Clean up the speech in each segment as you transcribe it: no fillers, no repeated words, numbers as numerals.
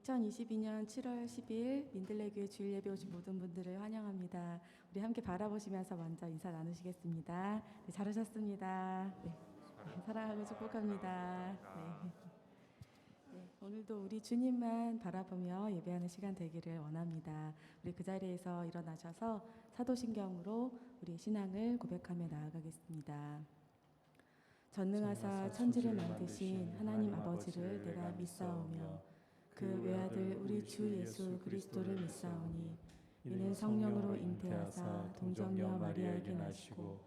2022년 7월 10일 민들레교회 주일 예배 오신 모든 분들을 환영합니다. 우리 함께 바라보시면서 먼저 인사 나누시겠습니다. 네, 잘하셨습니다. 네, 사랑하고 축복합니다. 네, 오늘도 우리 주님만 바라보며 예배하는 시간 되기를 원합니다. 우리 그 자리에서 일어나셔서 사도신경으로 우리 신앙을 고백하며 나아가겠습니다. 전능하사 천지를 만드신 하나님 아버지를 내가 믿사오며 그 외아들 우리 주 예수 그리스도를 믿사오니 이는 성령으로 잉태하사 동정녀 마리아에게 나시고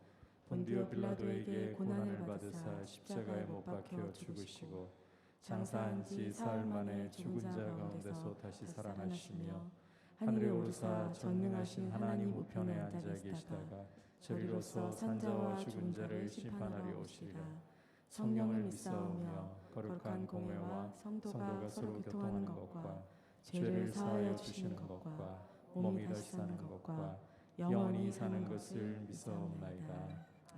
본디오 빌라도에게 고난을 받으사 십자가에 못 박혀 죽으시고 장사한 지 사흘 만에 죽은 자 가운데서 다시 살아나시며 하늘에 오르사 전능하신 하나님 우편에 앉아 계시다가 저리로서 산자와 죽은 자를 심판하러 오시리라. 성령을 믿사오며 거룩한 공회와 성도가 서로 교통하는 것과 죄를 사하여 주시는 것과 몸이 다시 사는 것과 영원히 사는 것을 믿사옵나이다.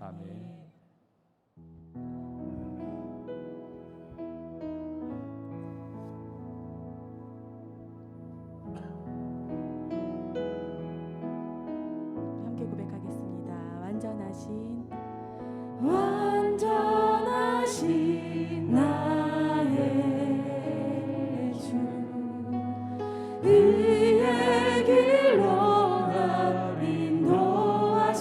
아멘. 함께 고백하겠습니다. 완전하신 나의 주 의의 길로 나 인도하소서.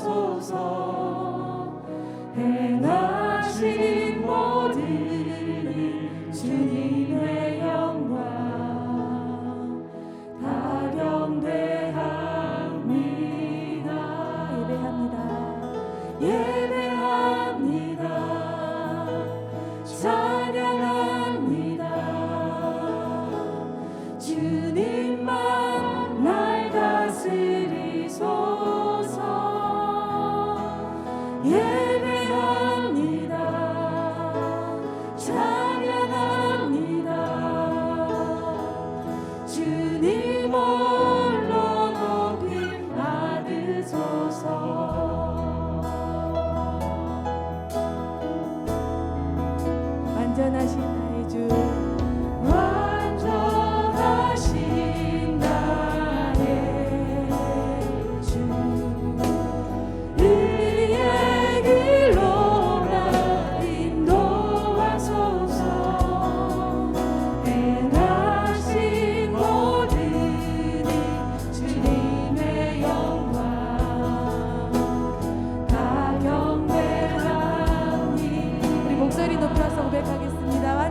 행하신 모든 일 주님의 영광 다 경배합니다. 예배합니다. 찬양합니다. 주님만 날 다스리소서. 예배합니다. 찬양합니다. 주님 홀로 높임 받으소서. 완전하신 나의 주 완전하신 나의 주 의의 길로 나 인도하소서. 행하신 모든 일 주님의 영광 다 경배하니. 우리 목소리 높여서 고백하겠습니다.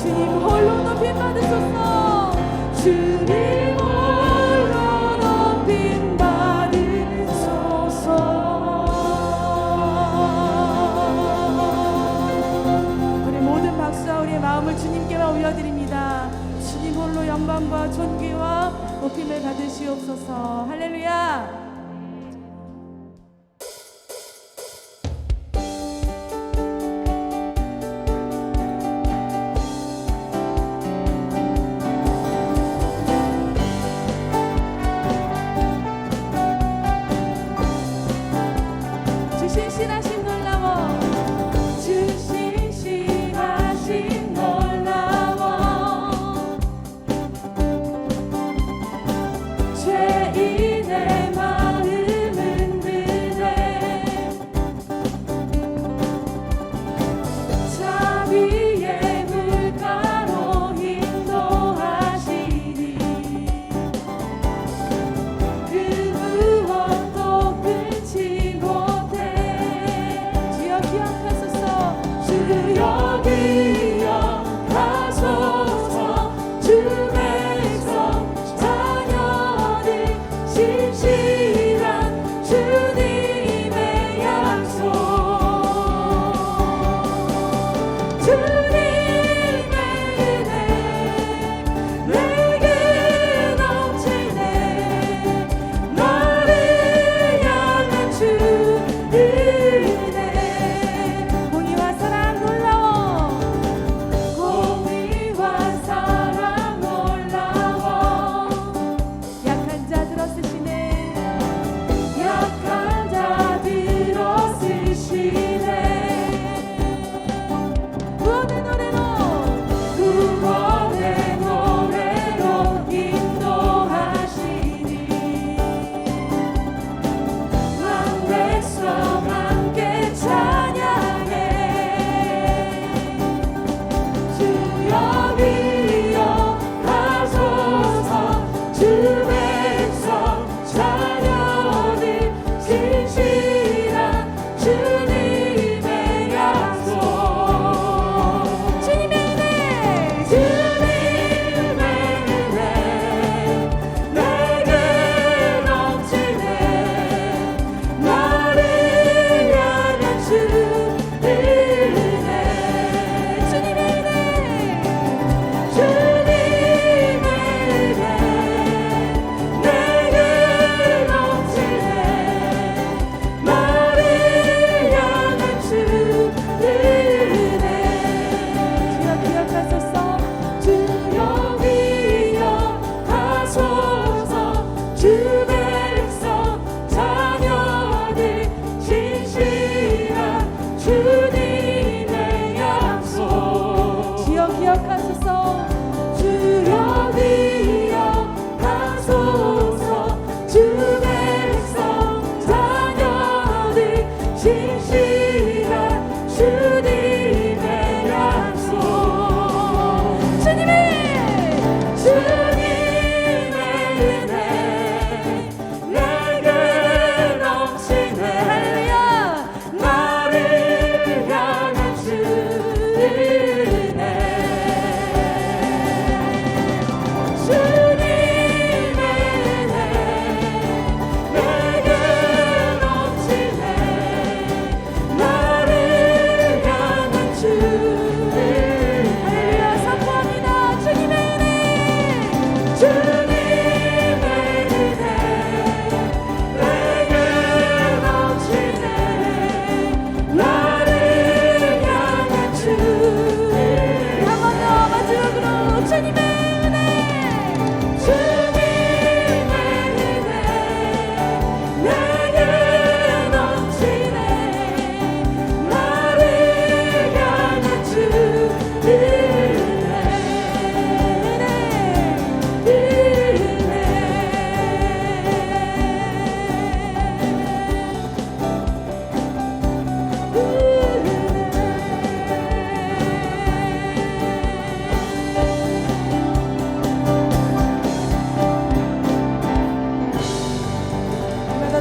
주님 홀로 높임 받으소서.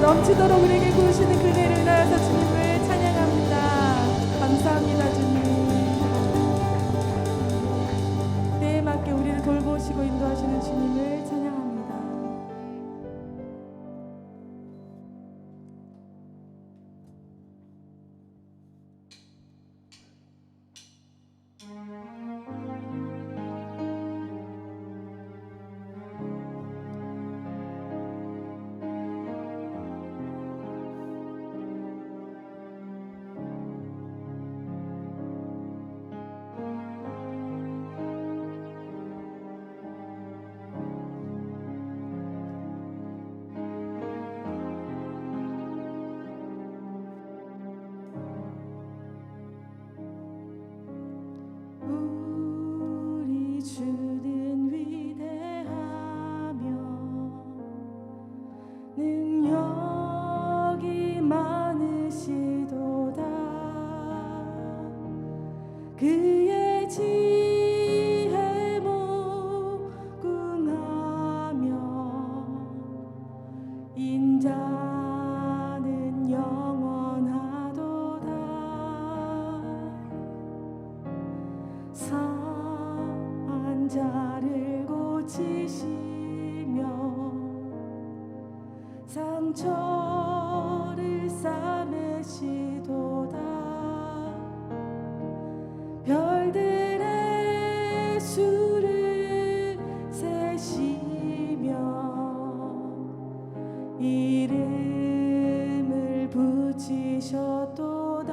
넘치도록 우리에게 부으시는 그네를 인하여서 주님을 찬양합니다. 감사합니다 주님. 때에 맞게 우리를 돌보시고 인도하시는 주님을 찬양합니다. 주는 위대하며 능력이 많으시도다. 그의 지혜 무궁하며 인자는 영원하도다. 자를 고치시며 상처를 싸매시도다. 별들의 수를 세시며 이름을 붙이셨도다.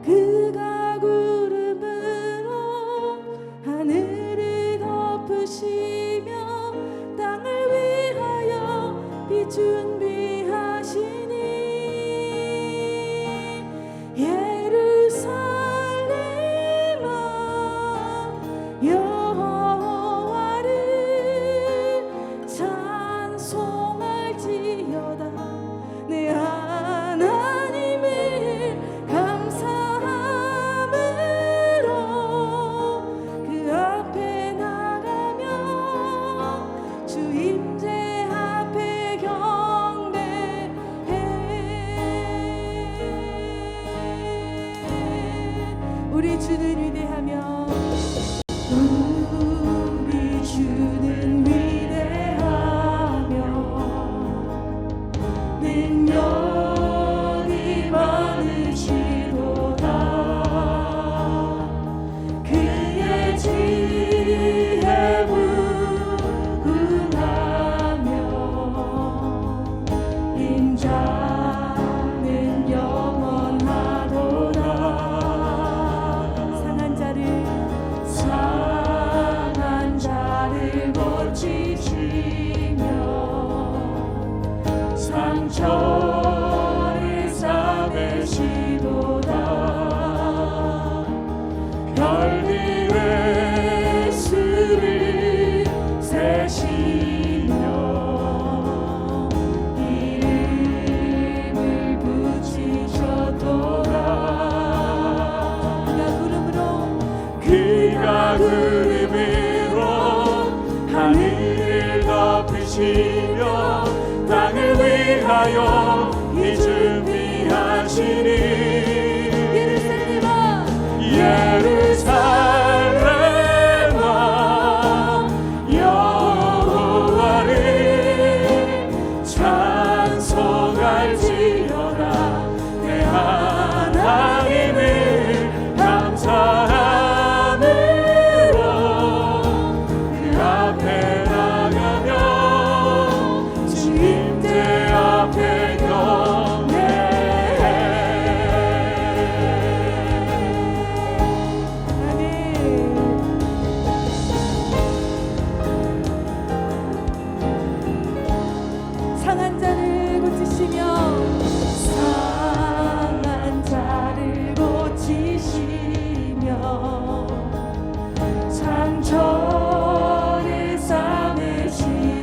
그가 하늘을 덮으시며 땅을 위하여 빛 준비하시니 예루살렘아 여호와를 찬송할지어다. 내 하나님을 우리 주는 위대하며 우리 주는 위대하며 능력이 많으시도다. 그의 지혜 무궁하며 인자는 영원하도다. 상한 자를 고치시며 상처를 싸매시도다. 별들의 수를 세시며 이름을 붙이셨도다. 그가 구름으로 하늘을 덮으시며 땅을 위하여 이 준비하시니 예루살렘아 여호와를 찬송할지어다. 내 하나님을 감사함으로 그 앞에 나가며 주님대 앞에 경배해. 상한 자를 고치시며 상한 자를 고치시며 상처를 싸매시도다.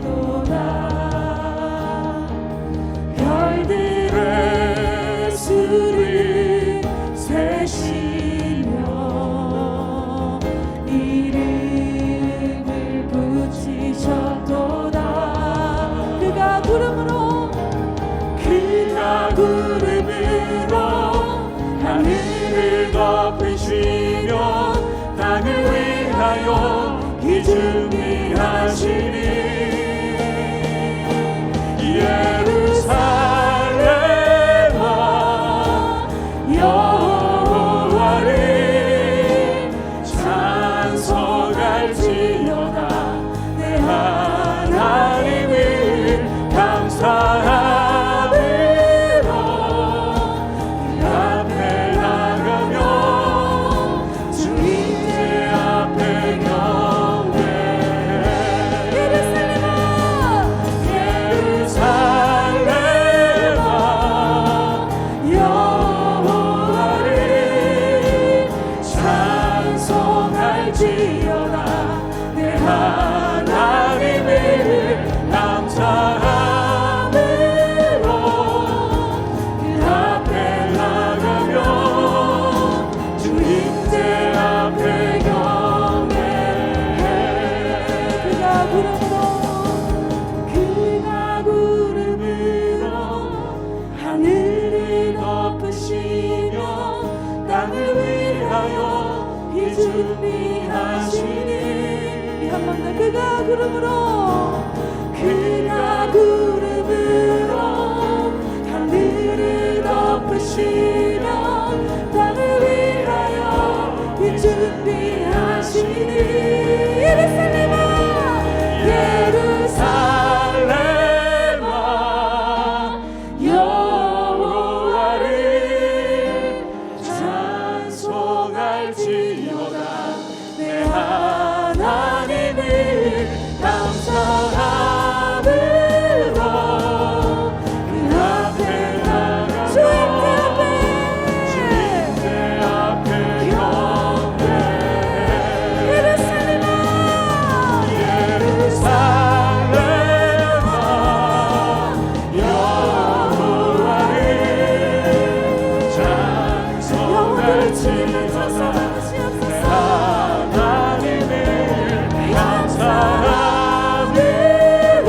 별들의 수를 세시며 이름을 붙이셨도다. 준비하시니 예루살렘아 여호와를 찬송할지어다 내 하나님을 감사함으로 그 앞에 나가며 주 임재 앞에 경배해 예루살렘아 여호와를 찬송할지어다 내 하나님을 감사함으로 그 앞에 나가며 주 임재 앞에 경배해 그가 구름으로 하늘을 덮으시며 땅을 위하여 비 준비하시니 한 번 더 그가 구름으로 하늘을 덮으시며 땅을 위하여 비 준비하시니 예루살렘아 여호와를 찬송할지어다 내 하나님을 감사함으로 그 앞에 나가며 주 임재 앞에 경배해 예루살렘아 여호와를 찬송할지어다 내 하나님을 감사함으로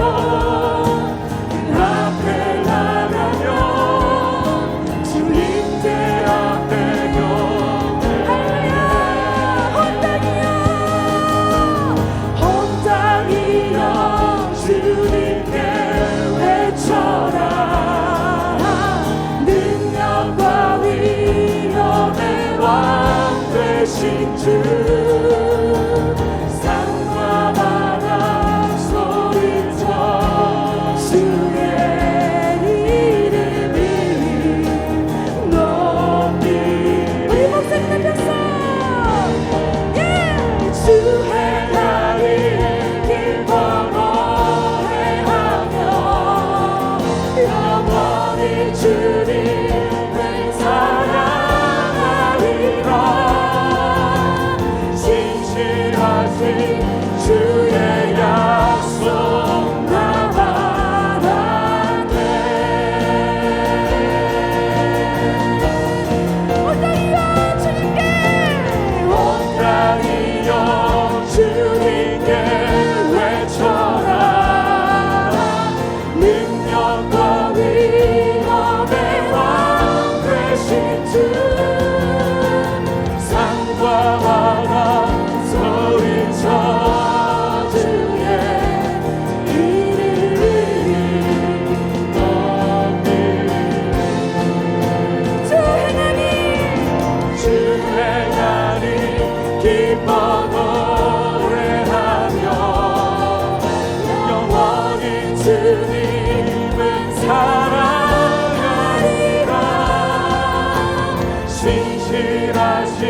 그 앞에 나가며 주 임재 앞에 경배해 온 땅이여 주님께 외쳐라 능력과 위엄의 왕 되신 주 산과 바다 소리쳐 주의 이름을 높이 우리 목소리 높였어 주의 날을 기뻐 노래하며 영원히 주님을 사랑하리라 신실하신 주의 약속 나 받았네 온 땅이여 주님께 외쳐라 능력과 위엄의 왕 되신 주 산과 바다 소리쳐 주의 이름을 높이 주 행하니 기뻐 노래하며 영원히 주님을 사랑하리라 신실하신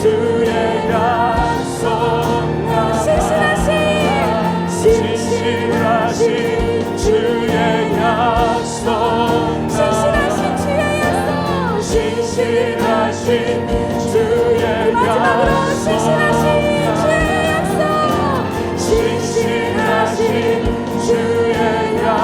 주의 약속 신실하신 주의 약속 신실하신 주의 약속 신실하신 주의 약속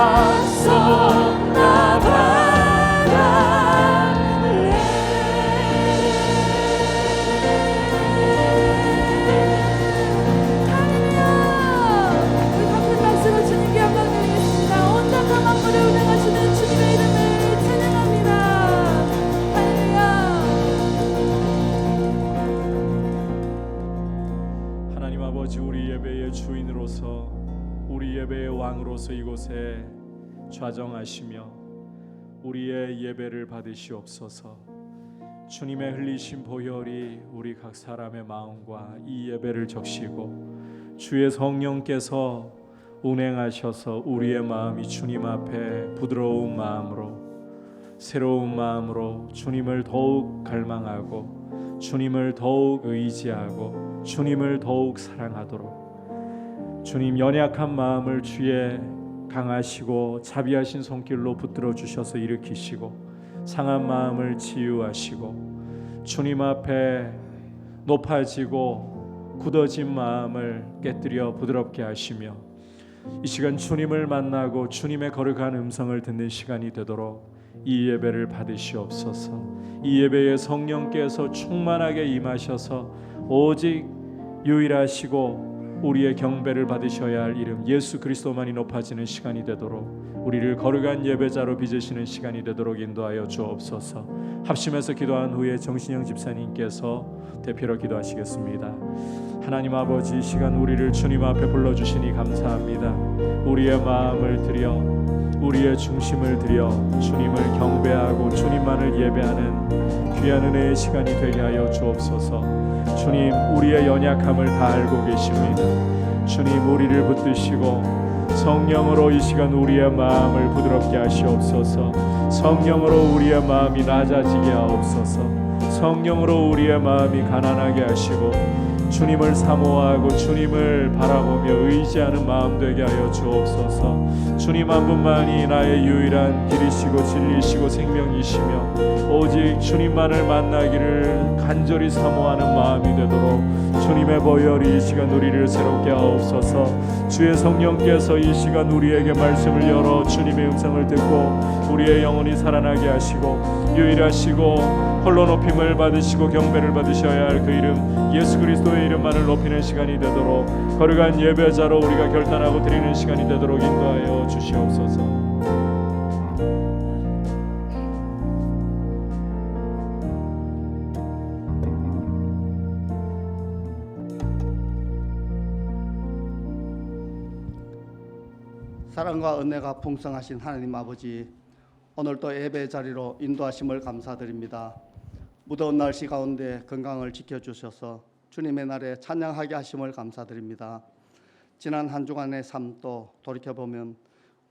자녀로서 이곳에 좌정하시며 우리의 예배를 받으시옵소서. 주님의 흘리신 보혈이 우리 각 사람의 마음과 이 예배를 적시고 주의 성령께서 운행하셔서 우리의 마음이 주님 앞에 부드러운 마음으로 새로운 마음으로 주님을 더욱 갈망하고 주님을 더욱 의지하고 주님을 더욱 사랑하도록 주님 연약한 마음을 주의 강하시고 자비하신 손길로 붙들어 주셔서 일으키시고 상한 마음을 치유하시고 주님 앞에 높아지고 굳어진 마음을 깨뜨려 부드럽게 하시며 이 시간 주님을 만나고 주님의 거룩한 음성을 듣는 시간이 되도록 이 예배를 받으시옵소서. 이 예배에 성령께서 충만하게 임하셔서 오직 유일하시고 우리의 경배를 받으셔야 할 이름 예수 그리스도만이 높아지는 시간이 되도록 우리를 거룩한 예배자로 빚으시는 시간이 되도록 인도하여 주옵소서. 합심해서 기도한 후에 정신영 집사님께서 대표로 기도하시겠습니다. 하나님 아버지, 이 시간 우리를 주님 앞에 불러주시니 감사합니다. 우리의 마음을 드려 우리의 중심을 드려 주님을 경배하고 주님만을 예배하는 귀한 은혜의 시간이 되게 하여 주옵소서. 주님, 우리의 연약함을 다 알고 계십니다. 주님, 우리를 붙드시고 성령으로 이 시간 우리의 마음을 부드럽게 하시옵소서. 성령으로 우리의 마음이 낮아지게 하옵소서. 성령으로 우리의 마음이 가난하게 하시고 주님을 사모하고 주님을 바라보며 의지하는 마음 되게 하여 주옵소서. 주님 한 분만이 나의 유일한 길이시고 진리시고 생명이시며 오직 주님만을 만나기를 간절히 사모하는 마음이 되도록 주님의 보혈이 이 시간 우리를 새롭게 하옵소서. 주의 성령께서 이 시간 우리에게 말씀을 열어 주님의 음성을 듣고 우리의 영혼이 살아나게 하시고 유일하시고 홀로 높임을 받으시고 경배를 받으셔야 할 그 이름 예수 그리스도의 이름만을 높이는 시간이 되도록 거룩한 예배자로 우리가 결단하고 드리는 시간이 되도록 인도하여 주시옵소서. 사랑과 은혜가 풍성하신 하나님 아버지, 오늘도 예배 자리로 인도하심을 감사드립니다. 무더운 날씨 가운데 건강을 지켜주셔서 주님의 날에 찬양하게 하심을 감사드립니다. 지난 한 주간의 삶도 돌이켜보면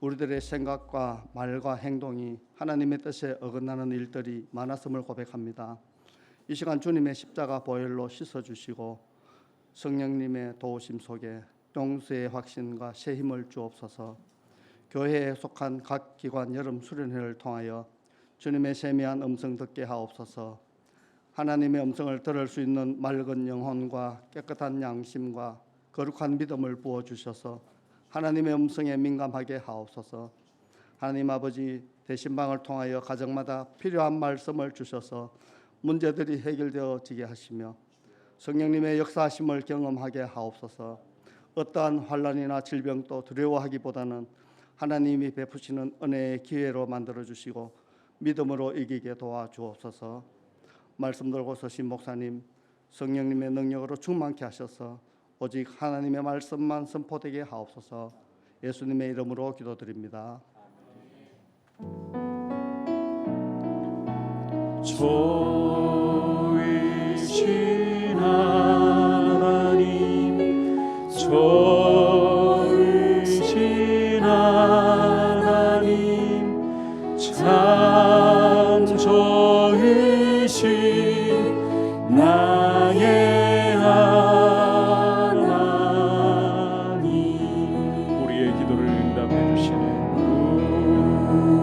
우리들의 생각과 말과 행동이 하나님의 뜻에 어긋나는 일들이 많았음을 고백합니다. 이 시간 주님의 십자가 보혈로 씻어주시고 성령님의 도우심 속에 용서의 확신과 새 힘을 주옵소서. 교회에 속한 각 기관 여름 수련회를 통하여 주님의 세미한 음성 듣게 하옵소서. 하나님의 음성을 들을 수 있는 맑은 영혼과 깨끗한 양심과 거룩한 믿음을 부어주셔서 하나님의 음성에 민감하게 하옵소서. 하나님 아버지, 대신방을 통하여 가정마다 필요한 말씀을 주셔서 문제들이 해결되어지게 하시며 성령님의 역사하심을 경험하게 하옵소서. 어떠한 환난이나 질병도 두려워하기보다는 하나님이 베푸시는 은혜의 기회로 만들어주시고 믿음으로 이기게 도와주옵소서. 말씀 들고 서신 목사님, 성령님의 능력으로 충만케 하셔서 오직 하나님의 말씀만 선포되게 하옵소서. 예수님의 이름으로 기도드립니다. 좋으신 하나님, 좋으신 하나님, 참 좋으신 나의 하나님. 우리의 기도를 응답해 주시네.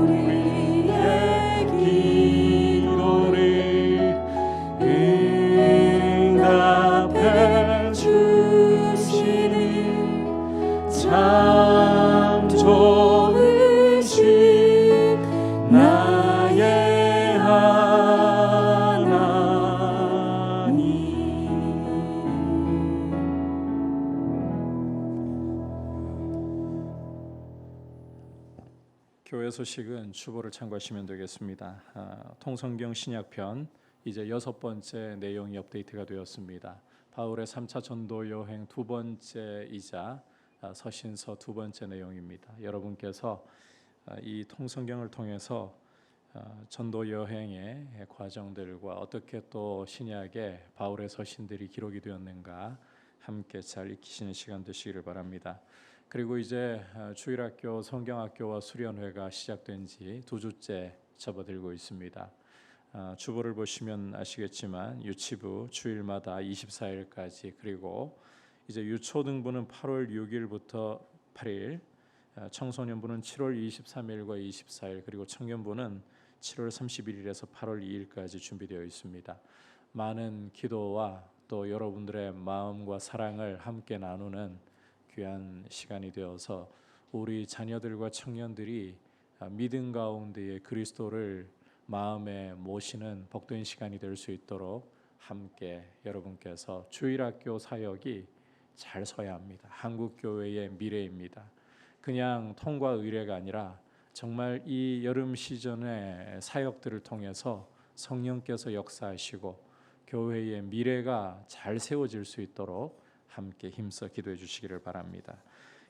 우리의 기도를 응답해 주시니 참 좋으신 나의 교회 소식은 주보를 참고하시면 되겠습니다. 통성경 신약편 이제 6번째 내용이 업데이트가 되었습니다. 바울의 3차 전도 여행 2번째이자 서신서 두 번째 내용입니다. 여러분께서 이 통성경을 통해서 전도 여행의 과정들과 어떻게 또 신약에 바울의 서신들이 기록이 되었는가 함께 잘 익히시는 시간 되시기를 바랍니다. 그리고 이제 주일학교, 성경학교와 수련회가 시작된 지 2주째 접어들고 있습니다. 주보를 보시면 아시겠지만 유치부 주일마다 24일까지, 그리고 이제 유초등부는 8월 6일부터 8일, 청소년부는 7월 23일과 24일, 그리고 청년부는 7월 31일에서 8월 2일까지 준비되어 있습니다. 많은 기도와 또 여러분들의 마음과 사랑을 함께 나누는 귀한 시간이 되어서 우리 자녀들과 청년들이 믿음 가운데에 그리스도를 마음에 모시는 복된 시간이 될 수 있도록 함께 여러분께서 주일학교 사역이 잘 서야 합니다. 한국교회의 미래입니다. 그냥 통과 의례가 아니라 정말 이 여름 시즌의 사역들을 통해서 성령께서 역사하시고 교회의 미래가 잘 세워질 수 있도록 함께 힘써 기도해 주시기를 바랍니다.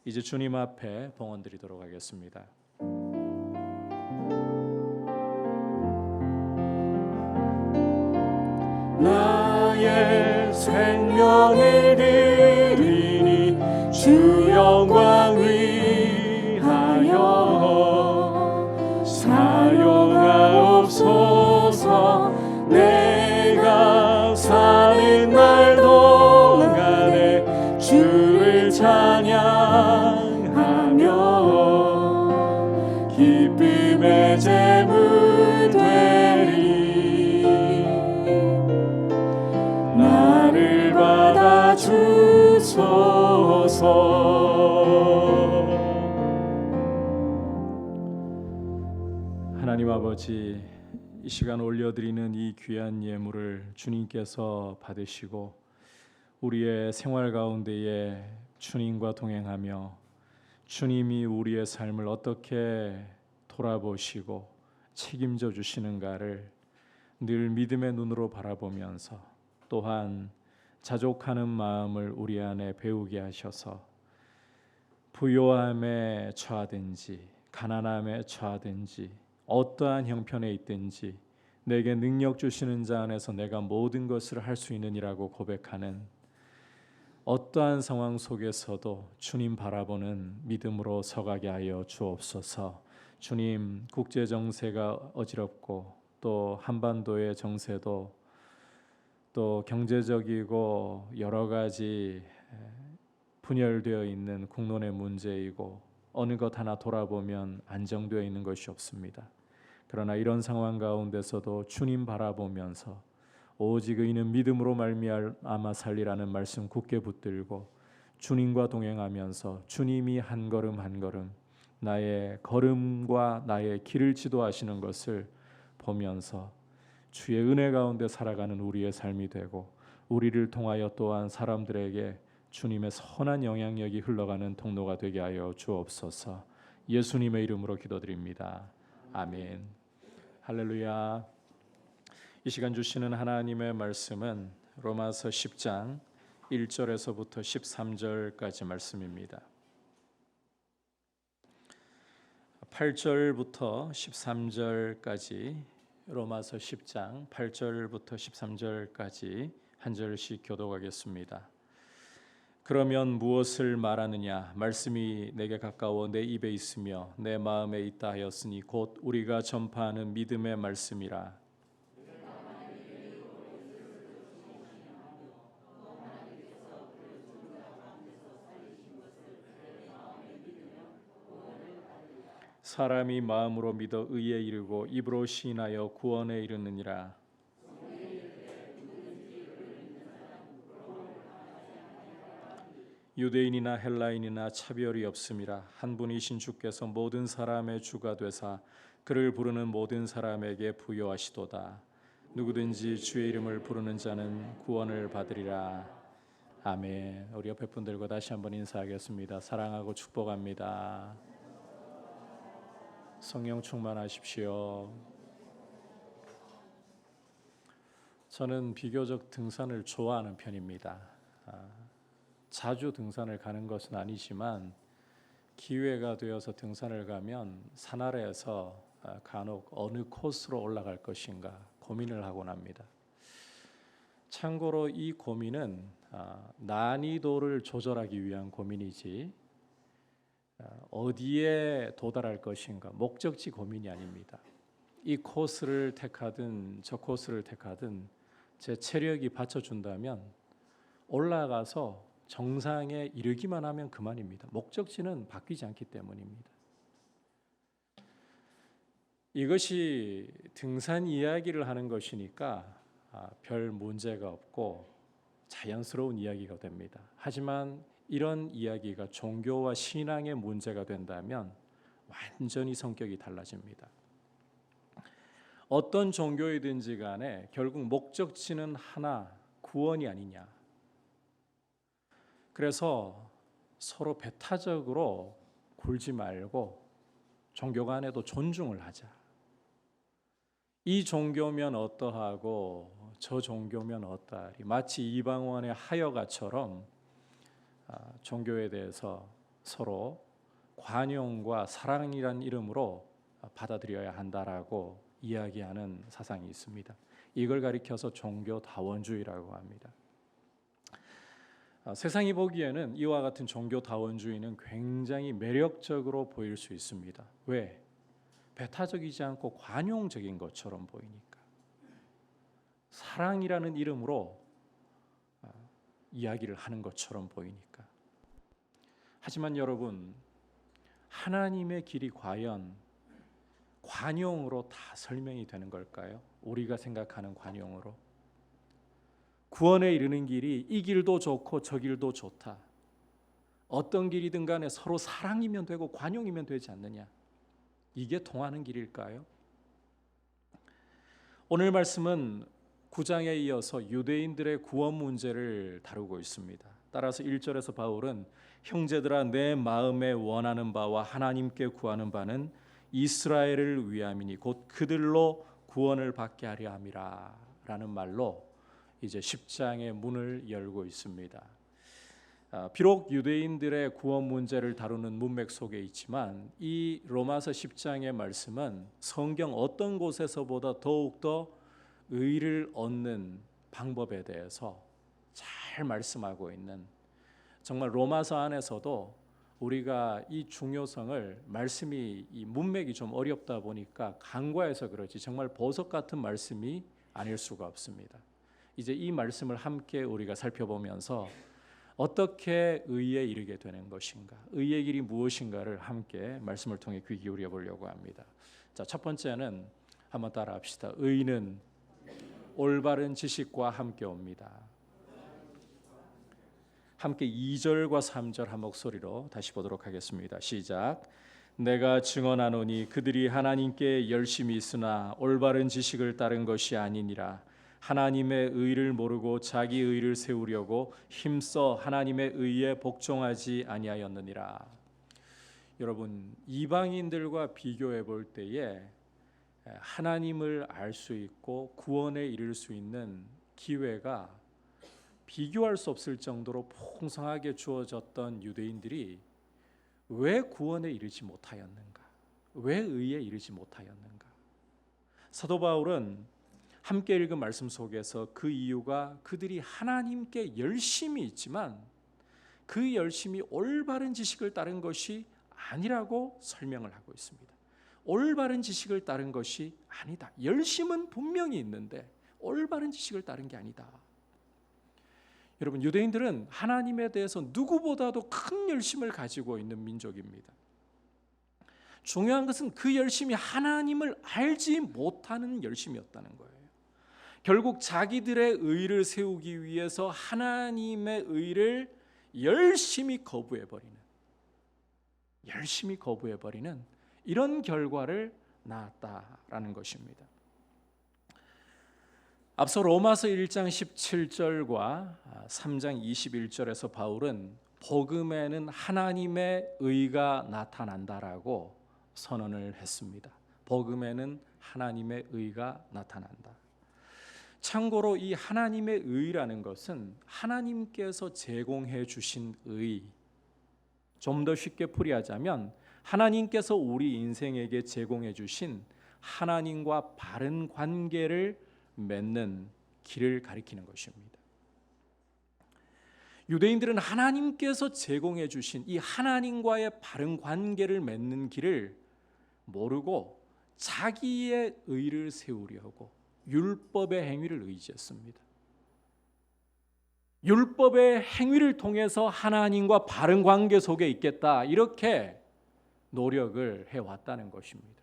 이제 주님 앞에 봉헌 드리도록 하겠습니다. 나의 생명을 드리니 주 영광 위하여 사용하옵소서. 내가 사는 날 동안에 주를 찬양하며 기쁨의 제물 되리. 나를 받아 주소서. 하나님 아버지, 이 시간 올려드리는 이 귀한 예물을 주님께서 받으시고 우리의 생활 가운데에 주님과 동행하며 주님이 우리의 삶을 어떻게 돌아보시고 책임져 주시는가를 늘 믿음의 눈으로 바라보면서, 또한 자족하는 마음을 우리 안에 배우게 하셔서 부요함에 처하든지 가난함에 처하든지 어떠한 형편에 있든지 내게 능력 주시는 자 안에서 내가 모든 것을 할 수 있느니라고 고백하는 어떠한 상황 속에서도 주님 바라보는 믿음으로 서가게 하여 주옵소서. 주님, 국제 정세가 어지럽고 또 한반도의 정세도 또 경제적이고 여러 가지 분열되어 있는 국론의 문제이고 어느 것 하나 돌아보면 안정되어 있는 것이 없습니다. 그러나 이런 상황 가운데서도 주님 바라보면서 오직 의인은 믿음으로 말미암아 살리라는 말씀 굳게 붙들고 주님과 동행하면서 주님이 한 걸음 한 걸음 나의 걸음과 나의 길을 지도하시는 것을 보면서 주의 은혜 가운데 살아가는 우리의 삶이 되고, 우리를 통하여 또한 사람들에게 주님의 선한 영향력이 흘러가는 통로가 되게 하여 주옵소서. 예수님의 이름으로 기도드립니다. 아멘. 할렐루야. 이 시간 주시는 하나님의 말씀은 로마서 10장 1절에서부터 13절까지 말씀입니다. 8절부터 13절까지, 로마서 10장 8절부터 13절까지 한 절씩 교독하겠습니다. 그러면 무엇을 말하느냐? 말씀이 내게 가까워 내 입에 있으며 내 마음에 있다 하였으니 곧 우리가 전파하는 믿음의 말씀이라. 사람이 마음으로 믿어 의에 이르고 입으로 시인하여 구원에 이르느니라. 유대인이나 헬라인이나 차별이 없음이라. 한 분이신 주께서 모든 사람의 주가 되사 그를 부르는 모든 사람에게 부여하시도다. 누구든지 주의 이름을 부르는 자는 구원을 받으리라. 아멘. 우리 옆에 분들과 다시 한번 인사하겠습니다. 사랑하고 축복합니다. 성령 충만하십시오. 저는 비교적 등산을 좋아하는 편입니다. 자주 등산을 가는 것은 아니지만 기회가 되어서 등산을 가면 산 아래에서 간혹 어느 코스로 올라갈 것인가 고민을 하곤 합니다. 참고로 이 고민은 난이도를 조절하기 위한 고민이지 어디에 도달할 것인가 목적지 고민이 아닙니다. 이 코스를 택하든 저 코스를 택하든 제 체력이 받쳐준다면 올라가서 정상에 이르기만 하면 그만입니다. 목적지는 바뀌지 않기 때문입니다. 이것이 등산 이야기를 하는 것이니까 별 문제가 없고 자연스러운 이야기가 됩니다. 하지만 이런 이야기가 종교와 신앙의 문제가 된다면 완전히 성격이 달라집니다. 어떤 종교이든지 간에 결국 목적지는 하나, 구원이 아니냐. 그래서 서로 배타적으로 굴지 말고 종교 간에도 존중을 하자. 이 종교면 어떠하고 저 종교면 어떠하리. 마치 이방원의 하여가처럼 종교에 대해서 서로 관용과 사랑이란 이름으로 받아들여야 한다라고 이야기하는 사상이 있습니다. 이걸 가리켜서 종교다원주의라고 합니다. 세상이 보기에는 이와 같은 종교다원주의는 굉장히 매력적으로 보일 수 있습니다. 왜? 배타적이지 않고 관용적인 것처럼 보이니까. 사랑이라는 이름으로 이야기를 하는 것처럼 보이니까. 하지만 여러분, 하나님의 길이 과연 관용으로 다 설명이 되는 걸까요? 우리가 생각하는 관용으로. 구원에 이르는 길이 이 길도 좋고 저 길도 좋다. 어떤 길이든 간에 서로 사랑이면 되고 관용이면 되지 않느냐. 이게 통하는 길일까요? 오늘 말씀은 9장에 이어서 유대인들의 구원 문제를 다루고 있습니다. 따라서 1절에서 바울은 형제들아 내 마음에 원하는 바와 하나님께 구하는 바는 이스라엘을 위함이니 곧 그들로 구원을 받게 하려 함이라 라는 말로 이제 10장의 문을 열고 있습니다. 비록 유대인들의 구원 문제를 다루는 문맥 속에 있지만 이 로마서 10장의 말씀은 성경 어떤 곳에서보다 더욱더 의를 얻는 방법에 대해서 잘 말씀하고 있는, 정말 로마서 안에서도 우리가 이 중요성을, 말씀이 이 문맥이 좀 어렵다 보니까 간과해서 그렇지 정말 보석 같은 말씀이 아닐 수가 없습니다. 이제 이 말씀을 함께 우리가 살펴보면서 어떻게 의에 이르게 되는 것인가, 의의 길이 무엇인가를 함께 말씀을 통해 귀 기울여 보려고 합니다. 자, 첫 번째는 한번 따라 합시다. 의는 올바른 지식과 함께 옵니다. 함께 2절과 3절 한 목소리로 다시 보도록 하겠습니다. 시작. 내가 증언하노니 그들이 하나님께 열심히 있으나 올바른 지식을 따른 것이 아니니라. 하나님의 의를 모르고 자기 의를 세우려고 힘써 하나님의 의에 복종하지 아니하였느니라. 여러분, 이방인들과 비교해 볼 때에 하나님을 알 수 있고 구원에 이를 수 있는 기회가 비교할 수 없을 정도로 풍성하게 주어졌던 유대인들이 왜 구원에 이르지 못하였는가? 왜 의에 이르지 못하였는가? 사도 바울은 함께 읽은 말씀 속에서 그 이유가 그들이 하나님께 열심히 있지만 그 열심이 올바른 지식을 따른 것이 아니라고 설명을 하고 있습니다. 올바른 지식을 따른 것이 아니다. 열심은 분명히 있는데 올바른 지식을 따른 게 아니다. 여러분, 유대인들은 하나님에 대해서 누구보다도 큰 열심을 가지고 있는 민족입니다. 중요한 것은 그 열심이 하나님을 알지 못하는 열심이었다는 거예요. 결국 자기들의 의를 세우기 위해서 하나님의 의를 열심히 거부해버리는 이런 결과를 낳았다라는 것입니다. 앞서 로마서 1장 17절과 3장 21절에서 바울은 복음에는 하나님의 의가 나타난다라고 선언을 했습니다. 복음에는 하나님의 의가 나타난다. 참고로 이 하나님의 의라는 것은 하나님께서 제공해 주신 의, 좀 더 쉽게 풀이하자면 하나님께서 우리 인생에게 제공해 주신 하나님과 바른 관계를 맺는 길을 가리키는 것입니다. 유대인들은 하나님께서 제공해 주신 이 하나님과의 바른 관계를 맺는 길을 모르고 자기의 의를 세우려고 율법의 행위를 의지했습니다. 율법의 행위를 통해서 하나님과 바른 관계 속에 있겠다, 이렇게 노력을 해왔다는 것입니다.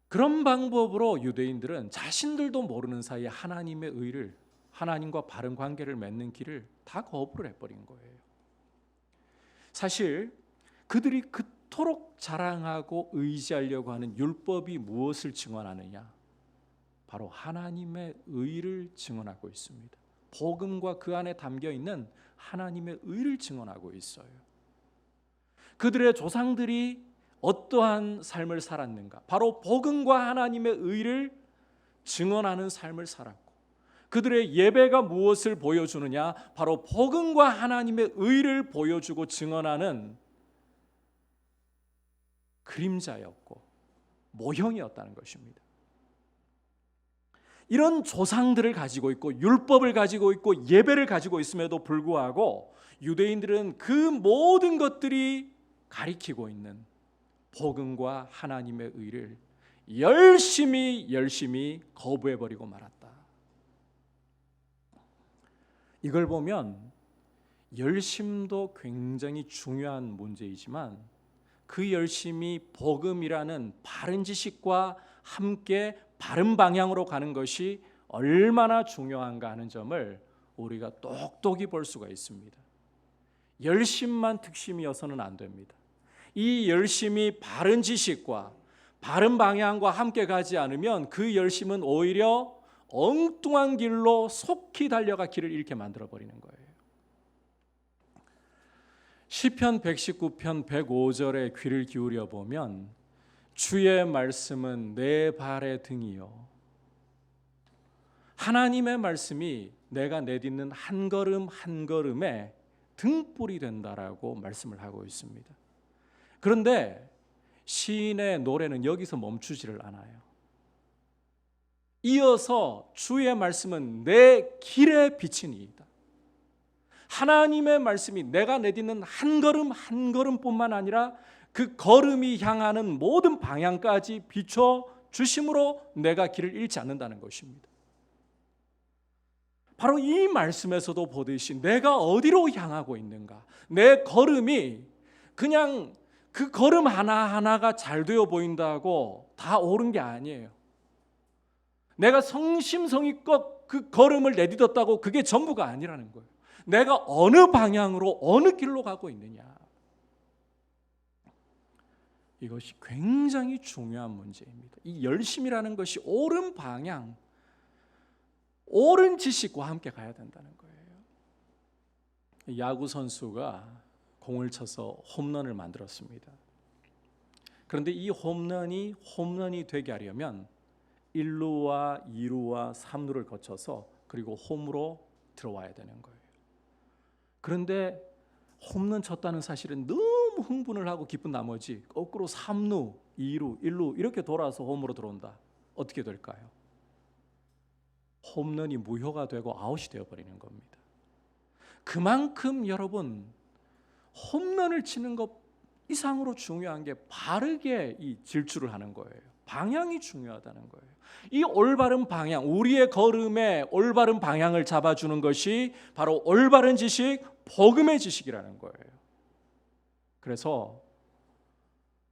그런 방법으로 유대인들은 자신들도 모르는 사이에 하나님의 의를, 하나님과 바른 관계를 맺는 길을 다 거부를 해버린 거예요. 사실 그들이 그토록 자랑하고 의지하려고 하는 율법이 무엇을 증언하느냐? 바로 하나님의 의를 증언하고 있습니다. 복음과 그 안에 담겨 있는 하나님의 의를 증언하고 있어요. 그들의 조상들이 어떠한 삶을 살았는가? 바로 복음과 하나님의 의를 증언하는 삶을 살았고, 그들의 예배가 무엇을 보여주느냐? 바로 복음과 하나님의 의를 보여주고 증언하는 그림자였고 모형이었다는 것입니다. 이런 조상들을 가지고 있고 율법을 가지고 있고 예배를 가지고 있음에도 불구하고 유대인들은 그 모든 것들이 가리키고 있는 복음과 하나님의 의를 열심히 거부해버리고 말았다. 이걸 보면 열심도 굉장히 중요한 문제이지만 그 열심이 복음이라는 바른 지식과 함께 바른 방향으로 가는 것이 얼마나 중요한가 하는 점을 우리가 똑똑히 볼 수가 있습니다. 열심만 특심이어서는 안 됩니다. 이 열심이 바른 지식과 바른 방향과 함께 가지 않으면 그 열심은 오히려 엉뚱한 길로 속히 달려가 길을 잃게 만들어버리는 거예요. 시편 119편 105절에 귀를 기울여 보면 주의 말씀은 내 발의 등이요, 하나님의 말씀이 내가 내딛는 한 걸음 한 걸음에 등불이 된다라고 말씀을 하고 있습니다. 그런데 시인의 노래는 여기서 멈추지를 않아요. 이어서 주의 말씀은 내 길의 빛이니이다. 하나님의 말씀이 내가 내딛는 한 걸음 한 걸음뿐만 아니라 그 걸음이 향하는 모든 방향까지 비춰 주심으로 내가 길을 잃지 않는다는 것입니다. 바로 이 말씀에서도 보듯이 내가 어디로 향하고 있는가, 내 걸음이 그냥 그 걸음 하나하나가 잘 되어 보인다고 다 옳은 게 아니에요. 내가 성심성의껏 그 걸음을 내딛었다고 그게 전부가 아니라는 거예요. 내가 어느 방향으로 어느 길로 가고 있느냐, 이것이 굉장히 중요한 문제입니다. 이 열심이라는 것이 옳은 방향, 옳은 지식과 함께 가야 된다는 거예요. 야구 선수가 공을 쳐서 홈런을 만들었습니다. 그런데 이 홈런이 되게 하려면 1루와 2루와 3루를 거쳐서 그리고 홈으로 들어와야 되는 거예요. 그런데 홈런 쳤다는 사실은 너무 흥분을 하고 기쁜 나머지 거꾸로 3루, 2루, 1루 이렇게 돌아서 홈으로 들어온다. 어떻게 될까요? 홈런이 무효가 되고 아웃이 되어버리는 겁니다. 그만큼 여러분, 홈런을 치는 것 이상으로 중요한 게 바르게 이 질주를 하는 거예요. 방향이 중요하다는 거예요. 이 올바른 방향, 우리의 걸음에 올바른 방향을 잡아주는 것이 바로 올바른 지식, 복음의 지식이라는 거예요. 그래서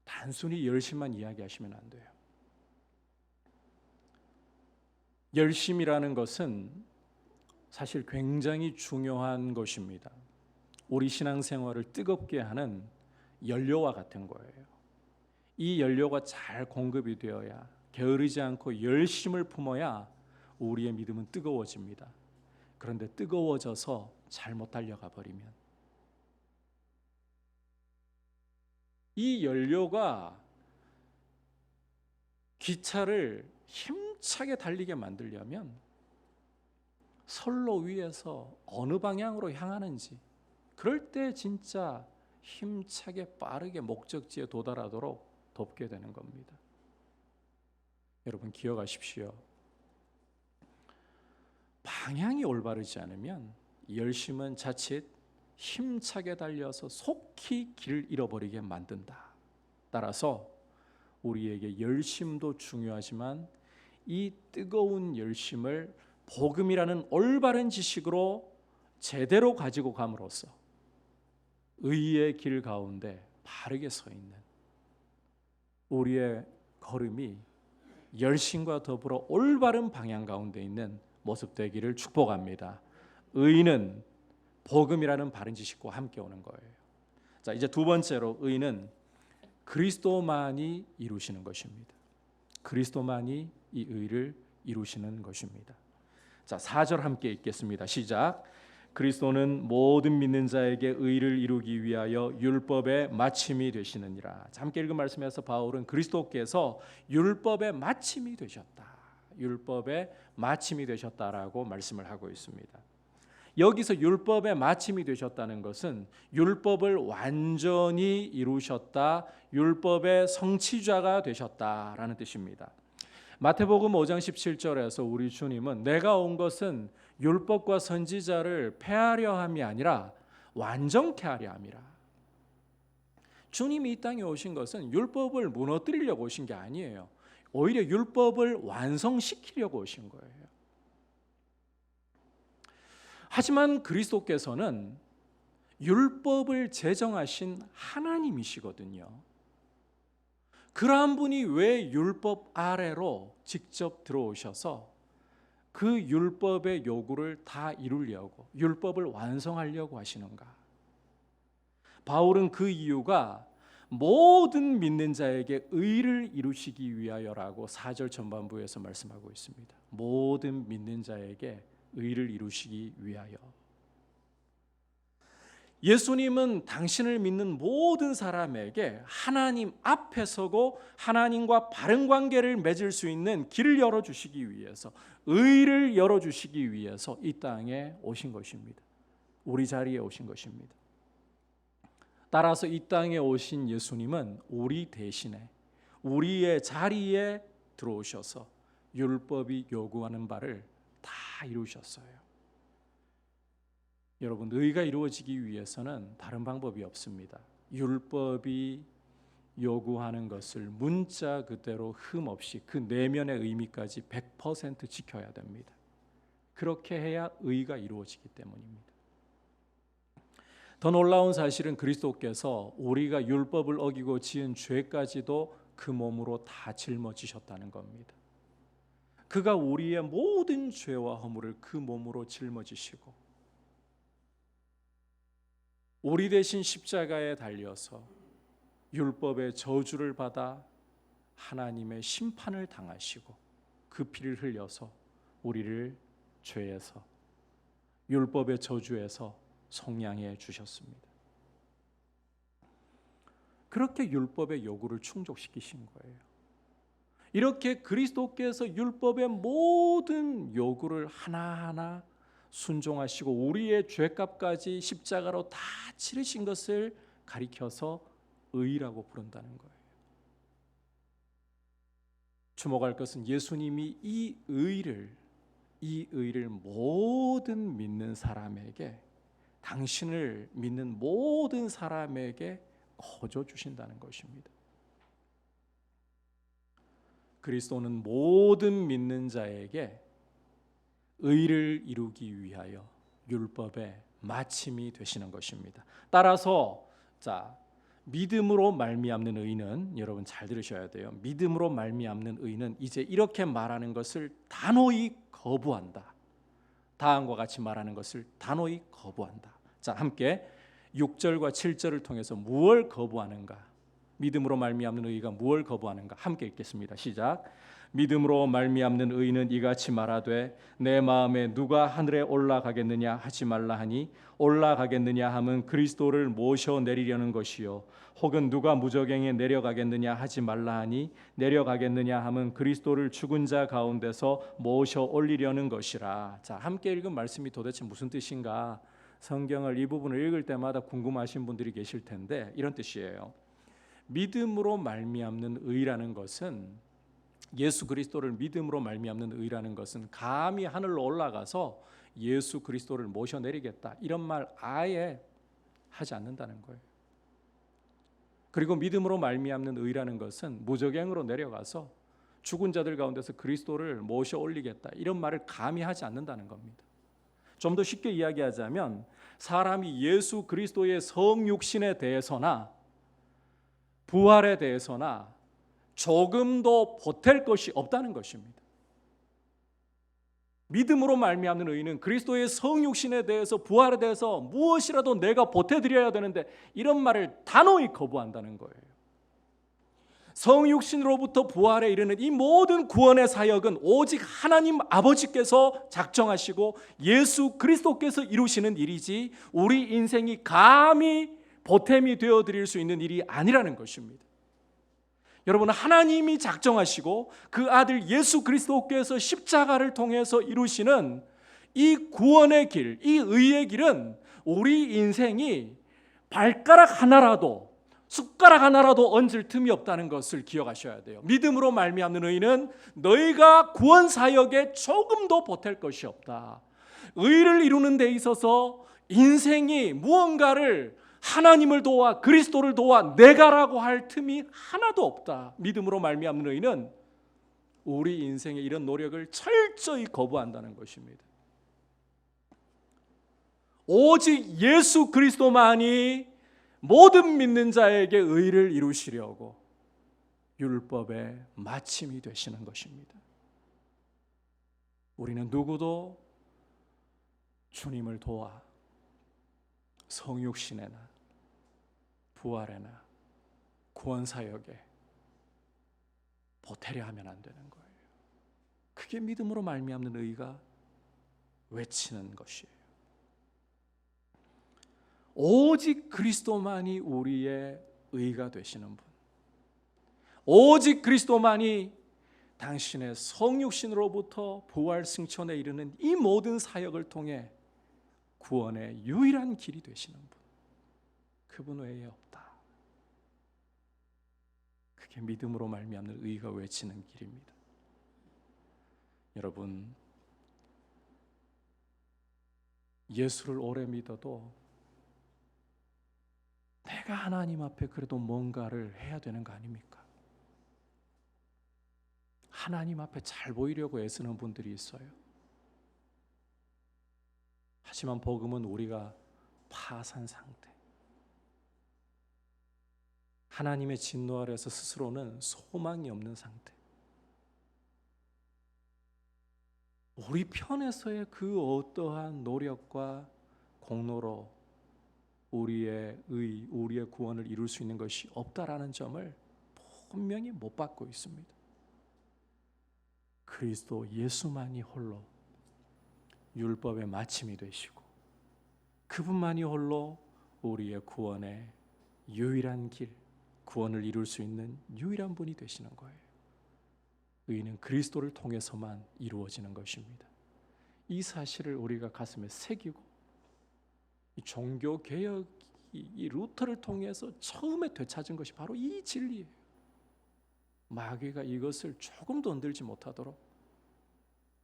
단순히 열심만 이야기하시면 안 돼요. 열심이라는 것은 사실 굉장히 중요한 것입니다. 우리 신앙생활을 뜨겁게 하는 연료와 같은 거예요. 이 연료가 잘 공급이 되어야, 게으르지 않고 열심을 품어야 우리의 믿음은 뜨거워집니다. 그런데 뜨거워져서 잘못 달려가 버리면 이 연료가 기차를 힘차게 달리게 만들려면 선로 위에서 어느 방향으로 향하는지, 그럴 때 진짜 힘차게 빠르게 목적지에 도달하도록 돕게 되는 겁니다. 여러분 기억하십시오. 방향이 올바르지 않으면 열심은 자칫 힘차게 달려서 속히 길을 잃어버리게 만든다. 따라서 우리에게 열심도 중요하지만 이 뜨거운 열심을 복음이라는 올바른 지식으로 제대로 가지고 감으로써 의의 길 가운데 바르게 서 있는 우리의 걸음이 열심과 더불어 올바른 방향 가운데 있는 모습 되기를 축복합니다. 의는 복음이라는 바른 지식과 함께 오는 거예요. 자, 이제 두 번째로 의는 그리스도만이 이루시는 것입니다. 그리스도만이 이 의를 이루시는 것입니다. 자, 4절 함께 읽겠습니다. 시작. 그리스도는 모든 믿는 자에게 의를 이루기 위하여 율법의 마침이 되시느니라. 함께 읽은 말씀에서 바울은 그리스도께서 율법의 마침이 되셨다. 율법의 마침이 되셨다라고 말씀을 하고 있습니다. 여기서 율법의 마침이 되셨다는 것은 율법을 완전히 이루셨다, 율법의 성취자가 되셨다라는 뜻입니다. 마태복음 5장 17절에서 우리 주님은 내가 온 것은 율법과 선지자를 폐하려 함이 아니라 완전케 하려 함이라. 주님이 이 땅에 오신 것은 율법을 무너뜨리려고 오신 게 아니에요. 오히려 율법을 완성시키려고 오신 거예요. 하지만 그리스도께서는 율법을 제정하신 하나님이시거든요. 그러한 분이 왜 율법 아래로 직접 들어오셔서 그 율법의 요구를 다 이루려고, 율법을 완성하려고 하시는가? 바울은 그 이유가 모든 믿는 자에게 의를 이루시기 위하여라고 4절 전반부에서 말씀하고 있습니다. 모든 믿는 자에게 의를 이루시기 위하여. 예수님은 당신을 믿는 모든 사람에게 하나님 앞에 서고 하나님과 바른 관계를 맺을 수 있는 길을 열어주시기 위해서, 의를 열어주시기 위해서 이 땅에 오신 것입니다. 우리 자리에 오신 것입니다. 따라서 이 땅에 오신 예수님은 우리 대신에 우리의 자리에 들어오셔서 율법이 요구하는 바를 다 이루셨어요. 여러분, 의가 이루어지기 위해서는 다른 방법이 없습니다. 율법이 요구하는 것을 문자 그대로 흠 없이 그 내면의 의미까지 100% 지켜야 됩니다. 그렇게 해야 의가 이루어지기 때문입니다. 더 놀라운 사실은 그리스도께서 우리가 율법을 어기고 지은 죄까지도 그 몸으로 다 짊어지셨다는 겁니다. 그가 우리의 모든 죄와 허물을 그 몸으로 짊어지시고 우리 대신 십자가에 달려서 율법의 저주를 받아 하나님의 심판을 당하시고 그 피를 흘려서 우리를 죄에서, 율법의 저주에서 속량해 주셨습니다. 그렇게 율법의 요구를 충족시키신 거예요. 이렇게 그리스도께서 율법의 모든 요구를 하나하나 순종하시고 우리의 죄값까지 십자가로 다 치르신 것을 가리켜서 의라고 부른다는 거예요. 주목할 것은 예수님이 이 의를 모든 믿는 사람에게, 당신을 믿는 모든 사람에게 거저 주신다는 것입니다. 그리스도는 모든 믿는 자에게 의를 이루기 위하여 율법의 마침이 되시는 것입니다. 따라서 믿음으로 말미암는 의는, 여러분 잘 들으셔야 돼요. 믿음으로 말미암는 의는 이제 이렇게 말하는 것을 단호히 거부한다. 다음과 같이 말하는 것을 단호히 거부한다. 자, 함께 6절과 7절을 통해서 무엇을 거부하는가? 믿음으로 말미암는 의가 무엇을 거부하는가? 함께 읽겠습니다. 시작. 믿음으로 말미암는 의인은 이같이 말하되 내 마음에 누가 하늘에 올라가겠느냐 하지 말라 하니 올라가겠느냐 함은 그리스도를 모셔 내리려는 것이요 혹은 누가 무저갱에 내려가겠느냐 하지 말라 하니 내려가겠느냐 함은 그리스도를 죽은 자 가운데서 모셔 올리려는 것이라. 자, 함께 읽은 말씀이 도대체 무슨 뜻인가? 성경을 이 부분을 읽을 때마다 궁금하신 분들이 계실 텐데 이런 뜻이에요. 믿음으로 말미암는 의라는 것은, 예수 그리스도를 믿음으로 말미암는 의라는 것은 감히 하늘로 올라가서 예수 그리스도를 모셔내리겠다 이런 말 아예 하지 않는다는 거예요. 그리고 믿음으로 말미암는 의라는 것은 무저갱으로 내려가서 죽은 자들 가운데서 그리스도를 모셔 올리겠다 이런 말을 감히 하지 않는다는 겁니다. 좀 더 쉽게 이야기하자면 사람이 예수 그리스도의 성육신에 대해서나 부활에 대해서나 조금도 보탤 것이 없다는 것입니다. 믿음으로 말미암는 의인은 그리스도의 성육신에 대해서 부활에 대해서 무엇이라도 내가 보태드려야 되는데 이런 말을 단호히 거부한다는 거예요. 성육신으로부터 부활에 이르는 이 모든 구원의 사역은 오직 하나님 아버지께서 작정하시고 예수 그리스도께서 이루시는 일이지 우리 인생이 감히 보탬이 되어드릴 수 있는 일이 아니라는 것입니다. 여러분, 하나님이 작정하시고 그 아들 예수 그리스도께서 십자가를 통해서 이루시는 이 구원의 길, 이 의의 길은 우리 인생이 발가락 하나라도 숟가락 하나라도 얹을 틈이 없다는 것을 기억하셔야 돼요. 믿음으로 말미암는 의인은 너희가 구원 사역에 조금도 보탤 것이 없다. 의를 이루는 데 있어서 인생이 무언가를 하나님을 도와 그리스도를 도와 내가라고 할 틈이 하나도 없다. 믿음으로 말미암는 의인은 우리 인생의 이런 노력을 철저히 거부한다는 것입니다. 오직 예수 그리스도만이 모든 믿는 자에게 의를 이루시려고 율법의 마침이 되시는 것입니다. 우리는 누구도 주님을 도와 성육신에나 부활에나 구원사역에 보태려 하면 안 되는 거예요. 그게 믿음으로 말미암는 의가 외치는 것이에요. 오직 그리스도만이 우리의 의가 되시는 분, 오직 그리스도만이 당신의 성육신으로부터 부활 승천에 이르는 이 모든 사역을 통해 구원의 유일한 길이 되시는 분, 그분 외에 없다. 그게 믿음으로 말미암는 의가 외치는 길입니다. 여러분, 예수를 오래 믿어도 내가 하나님 앞에 그래도 뭔가를 해야 되는 거 아닙니까? 하나님 앞에 잘 보이려고 애쓰는 분들이 있어요. 하지만 복음은 우리가 파산 상태, 하나님의 진노 아래서 스스로는 소망이 없는 상태, 우리 편에서의 그 어떠한 노력과 공로로 우리의 의, 우리의 구원을 이룰 수 있는 것이 없다라는 점을 분명히 못 받고 있습니다. 그리스도 예수만이 홀로 율법의 마침이 되시고 그분만이 홀로 우리의 구원의 유일한 길, 구원을 이룰 수 있는 유일한 분이 되시는 거예요. 의는 그리스도를 통해서만 이루어지는 것입니다. 이 사실을 우리가 가슴에 새기고 이 종교 개혁 이 루터를 통해서 처음에 되찾은 것이 바로 이 진리예요. 마귀가 이것을 조금도 흔들지 못하도록,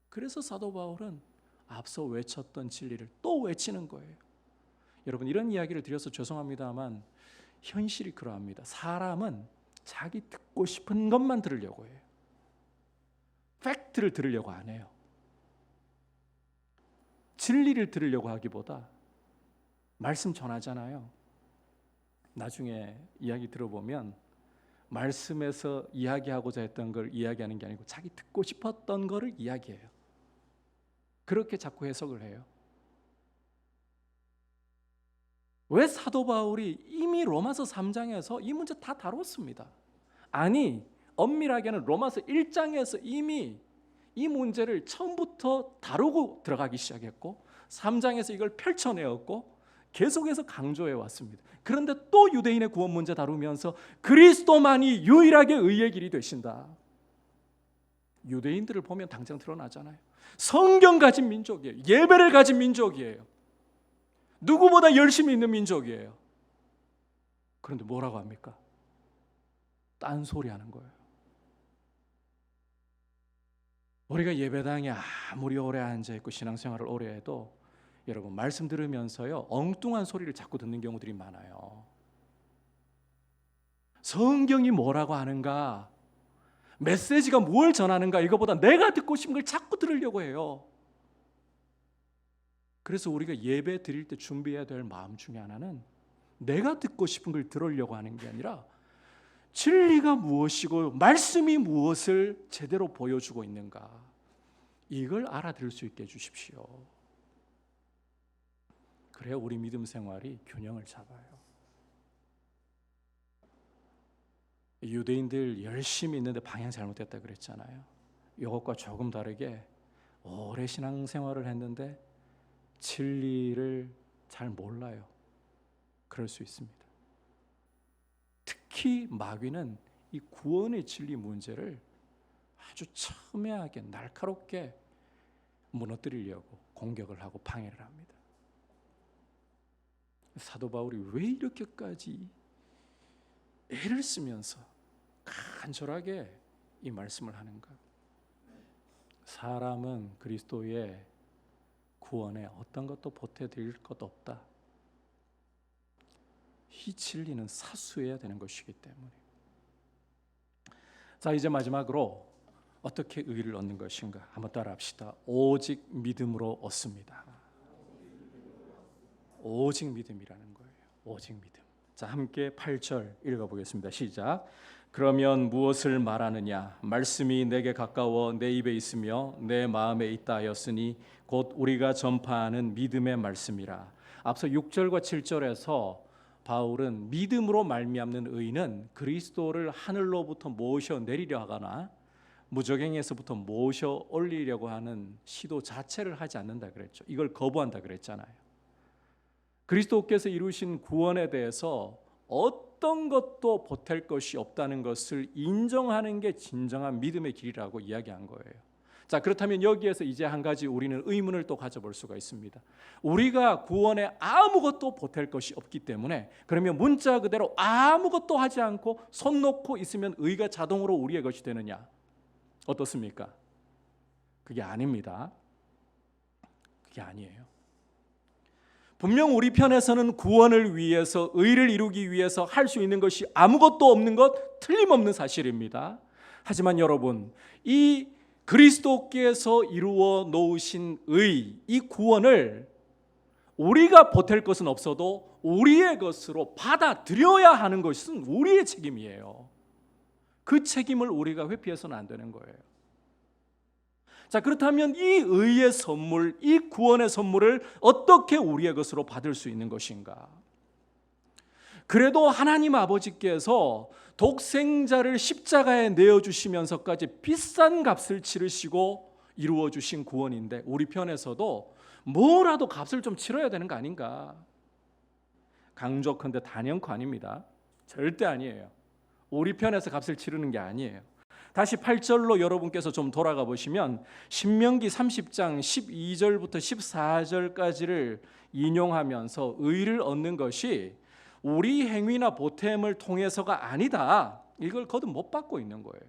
그래서 사도 바울은 앞서 외쳤던 진리를 또 외치는 거예요. 여러분, 이런 이야기를 드려서 죄송합니다만 현실이 그러합니다. 사람은 자기 듣고 싶은 것만 들으려고 해요. 팩트를 들으려고 안 해요. 진리를 들으려고 하기보다 말씀 전하잖아요. 나중에 이야기 들어보면 말씀에서 이야기하고자 했던 걸 이야기하는 게 아니고 자기 듣고 싶었던 거를 이야기해요. 그렇게 자꾸 해석을 해요. 왜 사도 바울이 이미 로마서 3장에서 이 문제 다 다뤘습니다. 아니, 엄밀하게는 로마서 1장에서 이미 이 문제를 처음부터 다루고 들어가기 시작했고 3장에서 이걸 펼쳐내었고 계속해서 강조해 왔습니다. 그런데 또 유대인의 구원 문제 다루면서 그리스도만이 유일하게 의의 길이 되신다. 유대인들을 보면 당장 드러나잖아요. 성경 가진 민족이에요. 예배를 가진 민족이에요. 누구보다 열심히 있는 민족이에요. 그런데 뭐라고 합니까? 딴소리 하는 거예요. 우리가 예배당에 아무리 오래 앉아있고 신앙생활을 오래 해도 여러분 말씀 들으면서요 엉뚱한 소리를 자꾸 듣는 경우들이 많아요. 성경이 뭐라고 하는가, 메시지가 뭘 전하는가, 이거보다 내가 듣고 싶은 걸 자꾸 들으려고 해요. 그래서 우리가 예배 드릴 때 준비해야 될 마음 중에 하나는 내가 듣고 싶은 걸 들으려고 하는 게 아니라 진리가 무엇이고 말씀이 무엇을 제대로 보여주고 있는가, 이걸 알아들을 수 있게 해주십시오. 그래야 우리 믿음 생활이 균형을 잡아요. 유대인들 열심히 있는데 방향 잘못됐다 그랬잖아요. 이것과 조금 다르게 오래 신앙생활을 했는데 진리를 잘 몰라요. 그럴 수 있습니다. 특히 마귀는 이 구원의 진리 문제를 아주 첨예하게 날카롭게 무너뜨리려고 공격을 하고 방해를 합니다. 사도 바울이 왜 이렇게까지 애를 쓰면서 간절하게 이 말씀을 하는가? 사람은 그리스도의 구원에 어떤 것도 보태드릴 것 없다. 이 진리는 사수해야 되는 것이기 때문에. 자, 이제 마지막으로 어떻게 의를 얻는 것인가 한번 따라합시다. 오직 믿음으로 얻습니다. 오직 믿음이라는 거예요. 오직 믿음. 자, 함께 8절 읽어보겠습니다. 시작. 그러면 무엇을 말하느냐? 말씀이 내게 가까워 내 입에 있으며 내 마음에 있다 하였으니 곧 우리가 전파하는 믿음의 말씀이라. 앞서 6절과 7절에서 바울은 믿음으로 말미암는 의인은 그리스도를 하늘로부터 모셔 내리려 하거나 무저갱에서부터 모셔 올리려고 하는 시도 자체를 하지 않는다 그랬죠. 이걸 거부한다 그랬잖아요. 그리스도께서 이루신 구원에 대해서 어떤 것도 보탤 것이 없다는 것을 인정하는 게 진정한 믿음의 길이라고 이야기한 거예요. 자, 그렇다면 여기에서 이제 한 가지 우리는 의문을 또 가져볼 수가 있습니다. 우리가 구원에 아무것도 보탤 것이 없기 때문에 그러면 문자 그대로 아무것도 하지 않고 손 놓고 있으면 의가 자동으로 우리의 것이 되느냐? 어떻습니까? 그게 아닙니다. 그게 아니에요. 분명 우리 편에서는 구원을 위해서, 의를 이루기 위해서 할 수 있는 것이 아무것도 없는 것 틀림없는 사실입니다. 하지만 여러분, 이 그리스도께서 이루어 놓으신 의, 이 구원을 우리가 보탤 것은 없어도 우리의 것으로 받아들여야 하는 것은 우리의 책임이에요. 그 책임을 우리가 회피해서는 안 되는 거예요. 자, 그렇다면 이 의의 선물, 이 구원의 선물을 어떻게 우리의 것으로 받을 수 있는 것인가? 그래도 하나님 아버지께서 독생자를 십자가에 내어주시면서까지 비싼 값을 치르시고 이루어 주신 구원인데 우리 편에서도 뭐라도 값을 좀 치러야 되는 거 아닌가? 강조컨대 단연코 아닙니다. 절대 아니에요. 우리 편에서 값을 치르는 게 아니에요. 다시 8절로 여러분께서 좀 돌아가 보시면 신명기 30장 12절부터 14절까지를 인용하면서 의를 얻는 것이 우리 행위나 보탬을 통해서가 아니다. 이걸 거듭 못 받고 있는 거예요.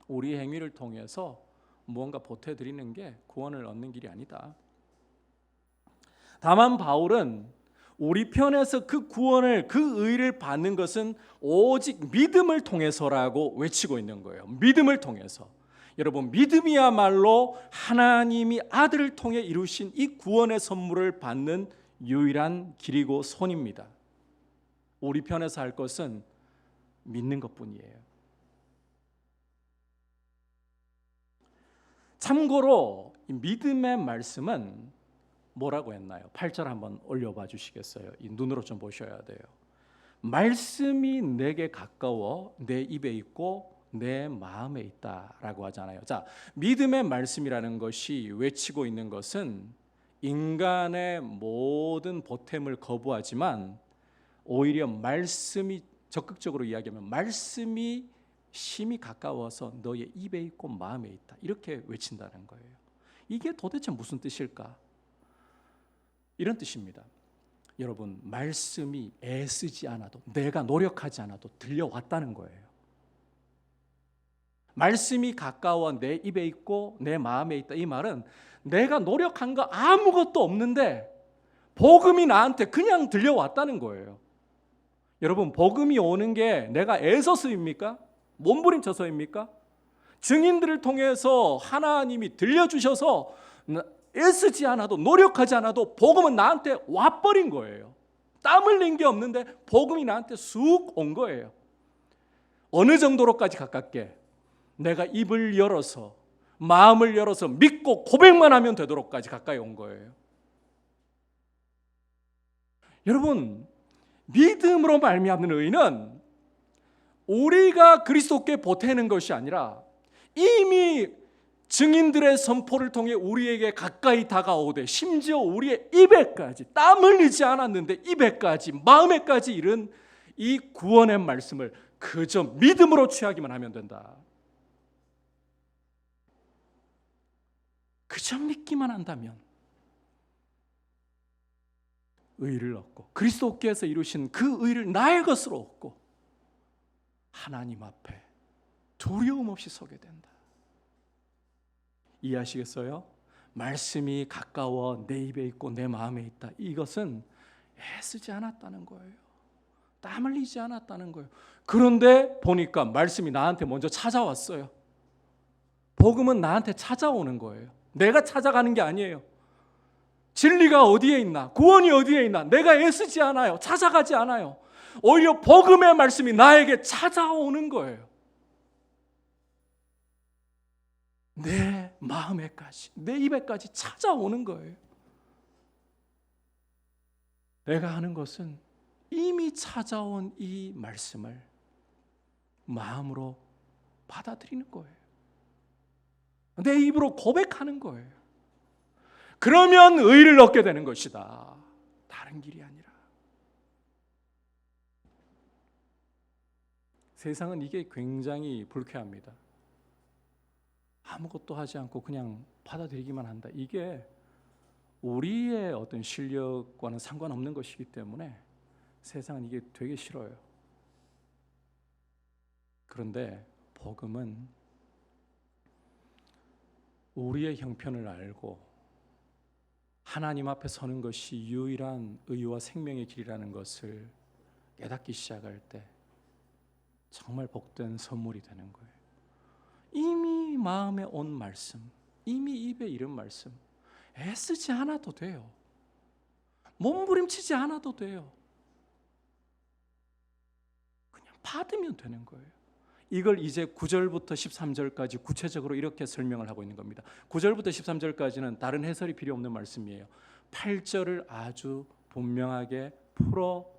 우리 행위를 통해서 무언가 보태드리는 게 구원을 얻는 길이 아니다. 다만 바울은 우리 편에서 그 구원을, 그 의를 받는 것은 오직 믿음을 통해서라고 외치고 있는 거예요. 믿음을 통해서. 여러분, 믿음이야말로 하나님이 아들을 통해 이루신 이 구원의 선물을 받는 유일한 길이고 손입니다. 우리 편에서 할 것은 믿는 것뿐이에요. 참고로 이 믿음의 말씀은 뭐라고 했나요? 8절 한번 올려봐 주시겠어요? 이 눈으로 좀 보셔야 돼요. 말씀이 내게 가까워 내 입에 있고 내 마음에 있다라고 하잖아요. 자, 믿음의 말씀이라는 것이 외치고 있는 것은 인간의 모든 보탬을 거부하지만 오히려 말씀이, 적극적으로 이야기하면 말씀이 심히 가까워서 너의 입에 있고 마음에 있다, 이렇게 외친다는 거예요. 이게 도대체 무슨 뜻일까? 이런 뜻입니다. 여러분, 말씀이 애쓰지 않아도, 내가 노력하지 않아도 들려왔다는 거예요. 말씀이 가까워 내 입에 있고 내 마음에 있다, 이 말은 내가 노력한 거 아무것도 없는데 복음이 나한테 그냥 들려왔다는 거예요. 여러분, 복음이 오는 게 내가 애써서입니까? 몸부림쳐서입니까? 증인들을 통해서 하나님이 들려주셔서 애쓰지 않아도, 노력하지 않아도 복음은 나한테 와버린 거예요. 땀 흘린 게 없는데 복음이 나한테 쑥 온 거예요. 어느 정도로까지 가깝게? 내가 입을 열어서, 마음을 열어서 믿고 고백만 하면 되도록까지 가까이 온 거예요. 여러분, 믿음으로 말미암는 의는 우리가 그리스도께 보태는 것이 아니라 이미 증인들의 선포를 통해 우리에게 가까이 다가오되, 심지어 우리의 입에까지, 땀 흘리지 않았는데 입에까지, 마음에까지 이른 이 구원의 말씀을 그저 믿음으로 취하기만 하면 된다. 그저 믿기만 한다면 의를 얻고, 그리스도께서 이루신 그 의를 나의 것으로 얻고 하나님 앞에 두려움 없이 서게 된다. 이해하시겠어요? 말씀이 가까워 내 입에 있고 내 마음에 있다, 이것은 애쓰지 않았다는 거예요. 땀 흘리지 않았다는 거예요. 그런데 보니까 말씀이 나한테 먼저 찾아왔어요. 복음은 나한테 찾아오는 거예요. 내가 찾아가는 게 아니에요. 진리가 어디에 있나, 구원이 어디에 있나, 내가 애쓰지 않아요. 찾아가지 않아요. 오히려 복음의 말씀이 나에게 찾아오는 거예요. 내 마음에까지, 내 입에까지 찾아오는 거예요. 내가 하는 것은 이미 찾아온 이 말씀을 마음으로 받아들이는 거예요. 내 입으로 고백하는 거예요. 그러면 의를 얻게 되는 것이다. 다른 길이 아니라. 세상은 이게 굉장히 불쾌합니다. 아무것도 하지 않고 그냥 받아들이기만 한다. 이게 우리의 어떤 실력과는 상관없는 것이기 때문에 세상은 이게 되게 싫어요. 그런데 복음은 우리의 형편을 알고 하나님 앞에 서는 것이 유일한 의와 생명의 길이라는 것을 깨닫기 시작할 때 정말 복된 선물이 되는 거예요. 이미 마음에 온 말씀, 이미 입에 이른 말씀, 애쓰지 않아도 돼요. 몸부림치지 않아도 돼요. 그냥 받으면 되는 거예요. 이걸 이제 9절부터 13절까지 구체적으로 이렇게 설명을 하고 있는 겁니다. 9절부터 13절까지는 다른 해설이 필요 없는 말씀이에요. 8절을 아주 분명하게 풀어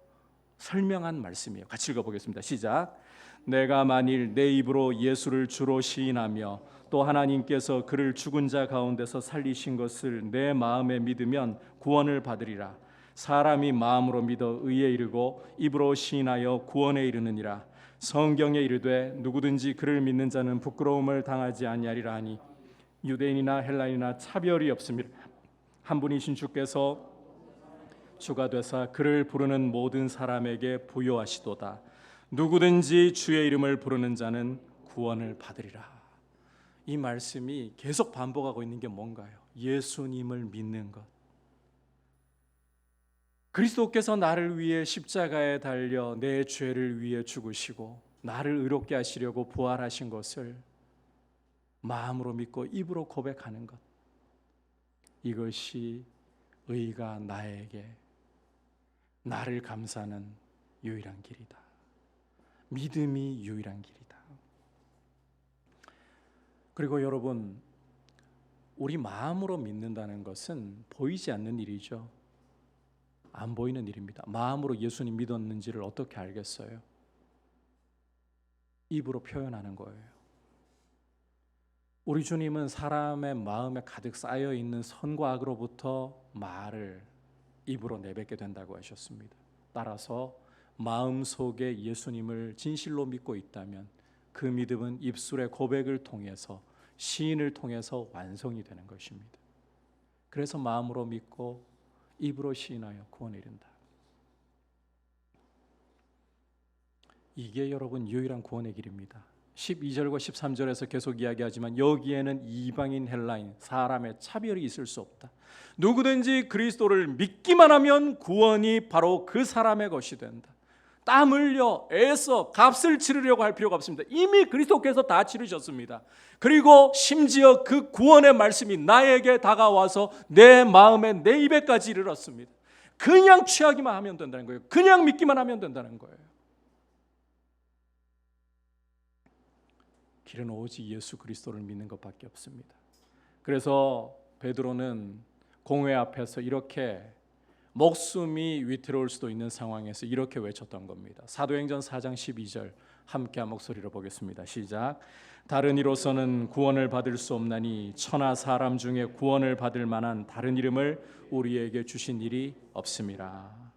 설명한 말씀이에요. 같이 읽어보겠습니다. 시작. 내가 만일 내 입으로 예수를 주로 시인하며 또 하나님께서 그를 죽은 자 가운데서 살리신 것을 내 마음에 믿으면 구원을 받으리라. 사람이 마음으로 믿어 의에 이르고 입으로 시인하여 구원에 이르느니라. 성경에 이르되 누구든지 그를 믿는 자는 부끄러움을 당하지 아니하리라 하니 유대인이나 헬라인이나 차별이 없음이라. 한 분이신 주께서 주가 되사 그를 부르는 모든 사람에게 부요하시도다. 누구든지 주의 이름을 부르는 자는 구원을 받으리라. 이 말씀이 계속 반복하고 있는 게 뭔가요? 예수님을 믿는 것. 그리스도께서 나를 위해 십자가에 달려 내 죄를 위해 죽으시고 나를 의롭게 하시려고 부활하신 것을 마음으로 믿고 입으로 고백하는 것. 이것이 의가 나에게 나를 감싸는 유일한 길이다. 믿음이 유일한 길이다. 그리고 여러분, 우리 마음으로 믿는다는 것은 보이지 않는 일이죠. 안 보이는 일입니다. 마음으로 예수님 믿었는지를 어떻게 알겠어요? 입으로 표현하는 거예요. 우리 주님은 사람의 마음에 가득 쌓여 있는 선과 악으로부터 말을 입으로 내뱉게 된다고 하셨습니다. 따라서 마음속에 예수님을 진실로 믿고 있다면 그 믿음은 입술의 고백을 통해서, 시인을 통해서 완성이 되는 것입니다. 그래서 마음으로 믿고 입으로 시인하여 구원을 이룬다. 이게 여러분 유일한 구원의 길입니다. 12절과 13절에서 계속 이야기하지만 여기에는 이방인, 헬라인, 사람의 차별이 있을 수 없다. 누구든지 그리스도를 믿기만 하면 구원이 바로 그 사람의 것이 된다. 땀 흘려 애써 값을 치르려고 할 필요가 없습니다. 이미 그리스도께서 다 치르셨습니다. 그리고 심지어 그 구원의 말씀이 나에게 다가와서 내 마음에, 내 입에까지 이르렀습니다. 그냥 취하기만 하면 된다는 거예요. 그냥 믿기만 하면 된다는 거예요. 길은 오직 예수 그리스도를 믿는 것밖에 없습니다. 그래서 베드로는 공회 앞에서 이렇게 목숨이 위태로울 수도 있는 상황에서 이렇게 외쳤던 겁니다. 사도행전 4장 12절 함께 한 목소리로 보겠습니다. 시작. 다른 이로서는 구원을 받을 수 없나니 천하 사람 중에 구원을 받을 만한 다른 이름을 우리에게 주신 일이 없음이라.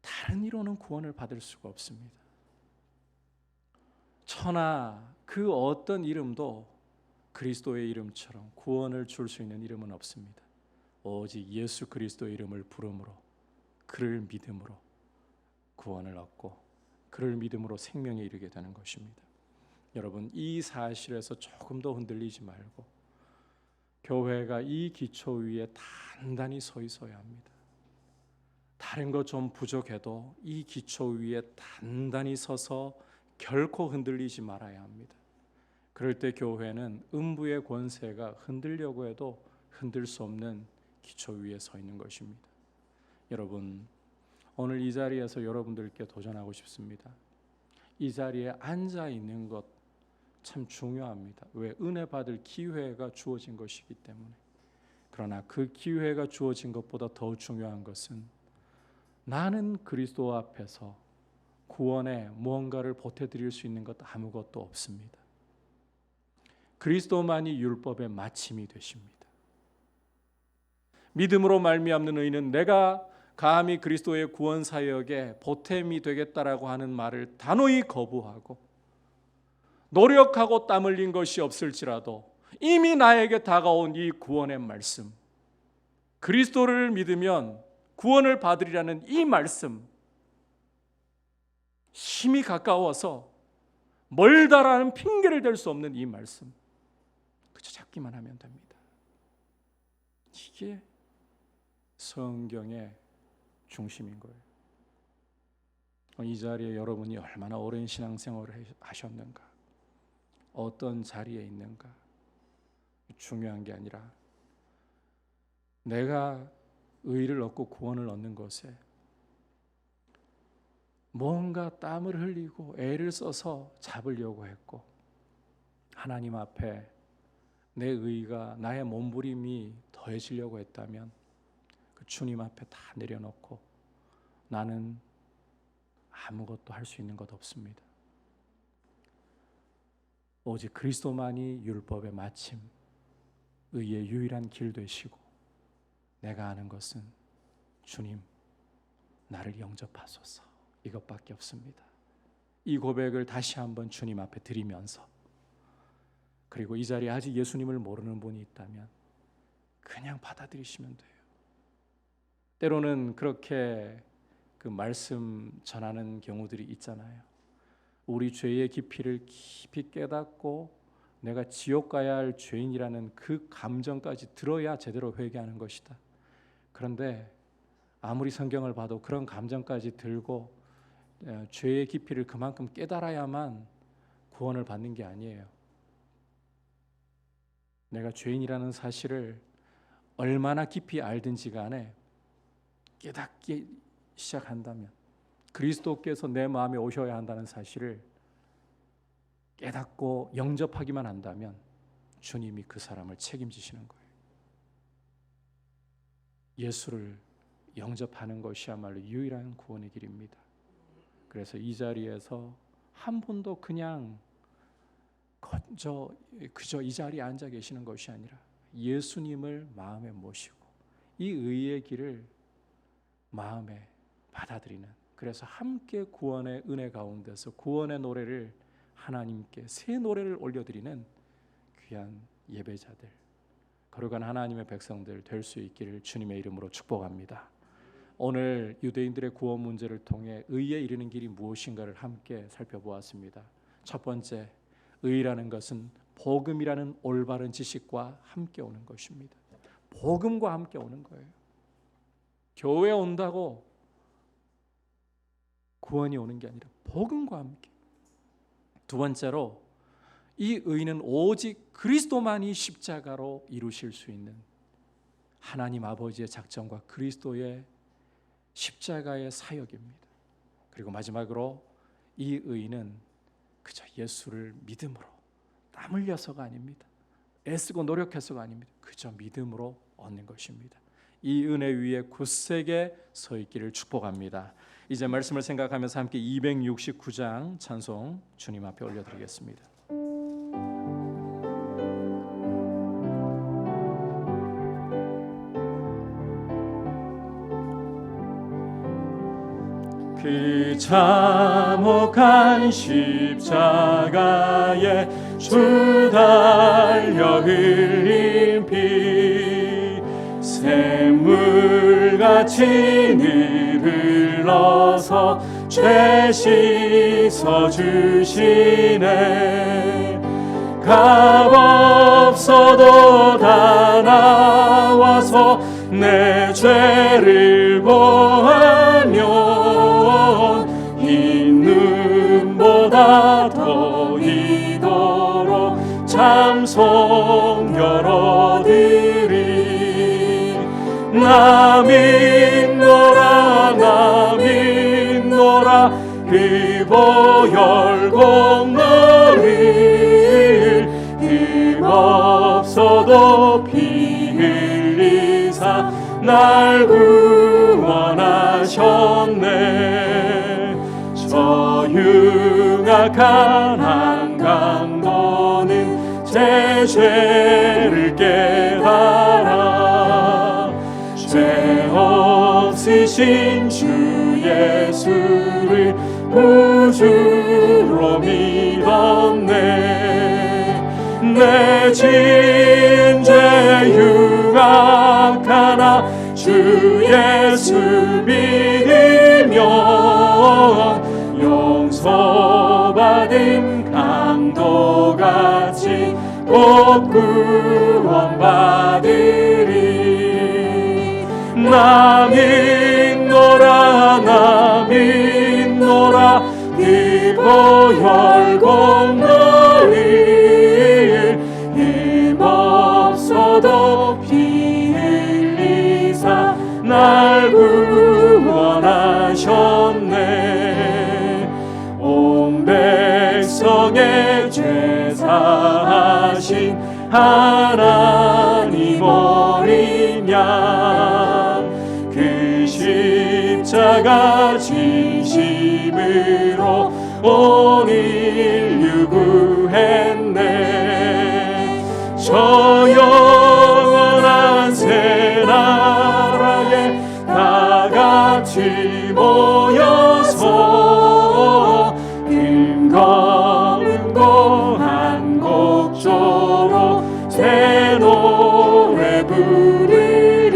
다른 이로는 구원을 받을 수가 없습니다. 천하 그 어떤 이름도 그리스도의 이름처럼 구원을 줄 수 있는 이름은 없습니다. 오직 예수 그리스도의 이름을 부름으로, 그를 믿음으로 구원을 얻고 그를 믿음으로 생명에 이르게 되는 것입니다. 여러분, 이 사실에서 조금 더 흔들리지 말고 교회가 이 기초 위에 단단히 서 있어야 합니다. 다른 것 좀 부족해도 이 기초 위에 단단히 서서 결코 흔들리지 말아야 합니다. 그럴 때 교회는 음부의 권세가 흔들려고 해도 흔들 수 없는 기초 위에 서 있는 것입니다. 여러분, 오늘 이 자리에서 여러분들께 도전하고 싶습니다. 이 자리에 앉아 있는 것 참 중요합니다. 왜? 은혜 받을 기회가 주어진 것이기 때문에. 그러나 그 기회가 주어진 것보다 더 중요한 것은 나는 그리스도 앞에서 구원에 무언가를 보태드릴 수 있는 것 아무것도 없습니다. 그리스도만이 율법의 마침이 되십니다. 믿음으로 말미암는 의는 내가 감히 그리스도의 구원 사역에 보탬이 되겠다라고 하는 말을 단호히 거부하고 노력하고 땀 흘린 것이 없을지라도 이미 나에게 다가온 이 구원의 말씀, 그리스도를 믿으면 구원을 받으리라는 이 말씀, 힘이 가까워서 멀다라는 핑계를 댈 수 없는 이 말씀, 그저 잡기만 하면 됩니다. 이게 성경의 중심인 거예요. 이 자리에 여러분이 얼마나 오랜 신앙생활을 하셨는가, 어떤 자리에 있는가, 중요한 게 아니라 내가 의를 얻고 구원을 얻는 것에 뭔가 땀을 흘리고 애를 써서 잡으려고 했고 하나님 앞에 내 의가, 나의 몸부림이 더해지려고 했다면 그 주님 앞에 다 내려놓고 나는 아무것도 할 수 있는 것 없습니다. 오직 그리스도만이 율법의 마침, 의의 유일한 길 되시고 내가 아는 것은 주님, 나를 영접하소서, 이것밖에 없습니다. 이 고백을 다시 한번 주님 앞에 드리면서, 그리고 이 자리에 아직 예수님을 모르는 분이 있다면 그냥 받아들이시면 돼요. 때로는 그렇게 그 말씀 전하는 경우들이 있잖아요. 우리 죄의 깊이를 깊이 깨닫고 내가 지옥 가야 할 죄인이라는 그 감정까지 들어야 제대로 회개하는 것이다. 그런데 아무리 성경을 봐도 그런 감정까지 들고 죄의 깊이를 그만큼 깨달아야만 구원을 받는 게 아니에요. 내가 죄인이라는 사실을 얼마나 깊이 알든지 간에 깨닫기 시작한다면, 그리스도께서 내 마음에 오셔야 한다는 사실을 깨닫고 영접하기만 한다면 주님이 그 사람을 책임지시는 거예요. 예수를 영접하는 것이야말로 유일한 구원의 길입니다. 그래서 이 자리에서 한 분도 그냥 그저 이 자리에 앉아 계시는 것이 아니라 예수님을 마음에 모시고 이 의의 길을 마음에 받아들이는, 그래서 함께 구원의 은혜 가운데서 구원의 노래를 하나님께 새 노래를 올려드리는 귀한 예배자들, 거룩한 하나님의 백성들 될 수 있기를 주님의 이름으로 축복합니다. 오늘 유대인들의 구원 문제를 통해 의에 이르는 길이 무엇인가를 함께 살펴보았습니다. 첫 번째, 의라는 것은 복음이라는 올바른 지식과 함께 오는 것입니다. 복음과 함께 오는 거예요. 교회에 온다고 구원이 오는 게 아니라 복음과 함께. 두 번째로, 이 의는 오직 그리스도만이 십자가로 이루실 수 있는 하나님 아버지의 작정과 그리스도의 십자가의 사역입니다. 그리고 마지막으로, 이 의는 그저 예수를 믿음으로, 땀 흘려서가 아닙니다. 애쓰고 노력해서가 아닙니다. 그저 믿음으로 얻는 것입니다. 이 은혜 위에 굳세게 서 있기를 축복합니다. 이제 말씀을 생각하면서 함께 269장 찬송 주님 앞에 올려드리겠습니다. 그 참혹한 십자가에 주 달려 흘린 피 샘물같이 늘 흘러서 죄 씻어주시네. 값없어도 다 나와서 내 죄를 보하며 흰 눈보다 더 이도록 참송결 얻으리. 나 믿노라 나 믿노라 그 보혈 공로를 힘없어도 피 흘리사 날 구원하셨네. 저 흉악한 한강도는 제 죄를 깨달아 죄 없으신 주 예수를 구주로 믿었네. 내 지은 죄 흉악하나 주 예수 믿으면 용서받은 강도같이 곧 구원받으리. 나 믿노라 나 믿노라 그 보혈 공로를 힘없어도 피 흘리사 날 구원하셨네. 온 백성의 죄 사하신 하나님 어린 양, 그 십자가 진심으로 온 인류 구했네. 저 영원한 새 나라에 다 같이 모여서 금검은고 한 곡조로 새 노래 부르리.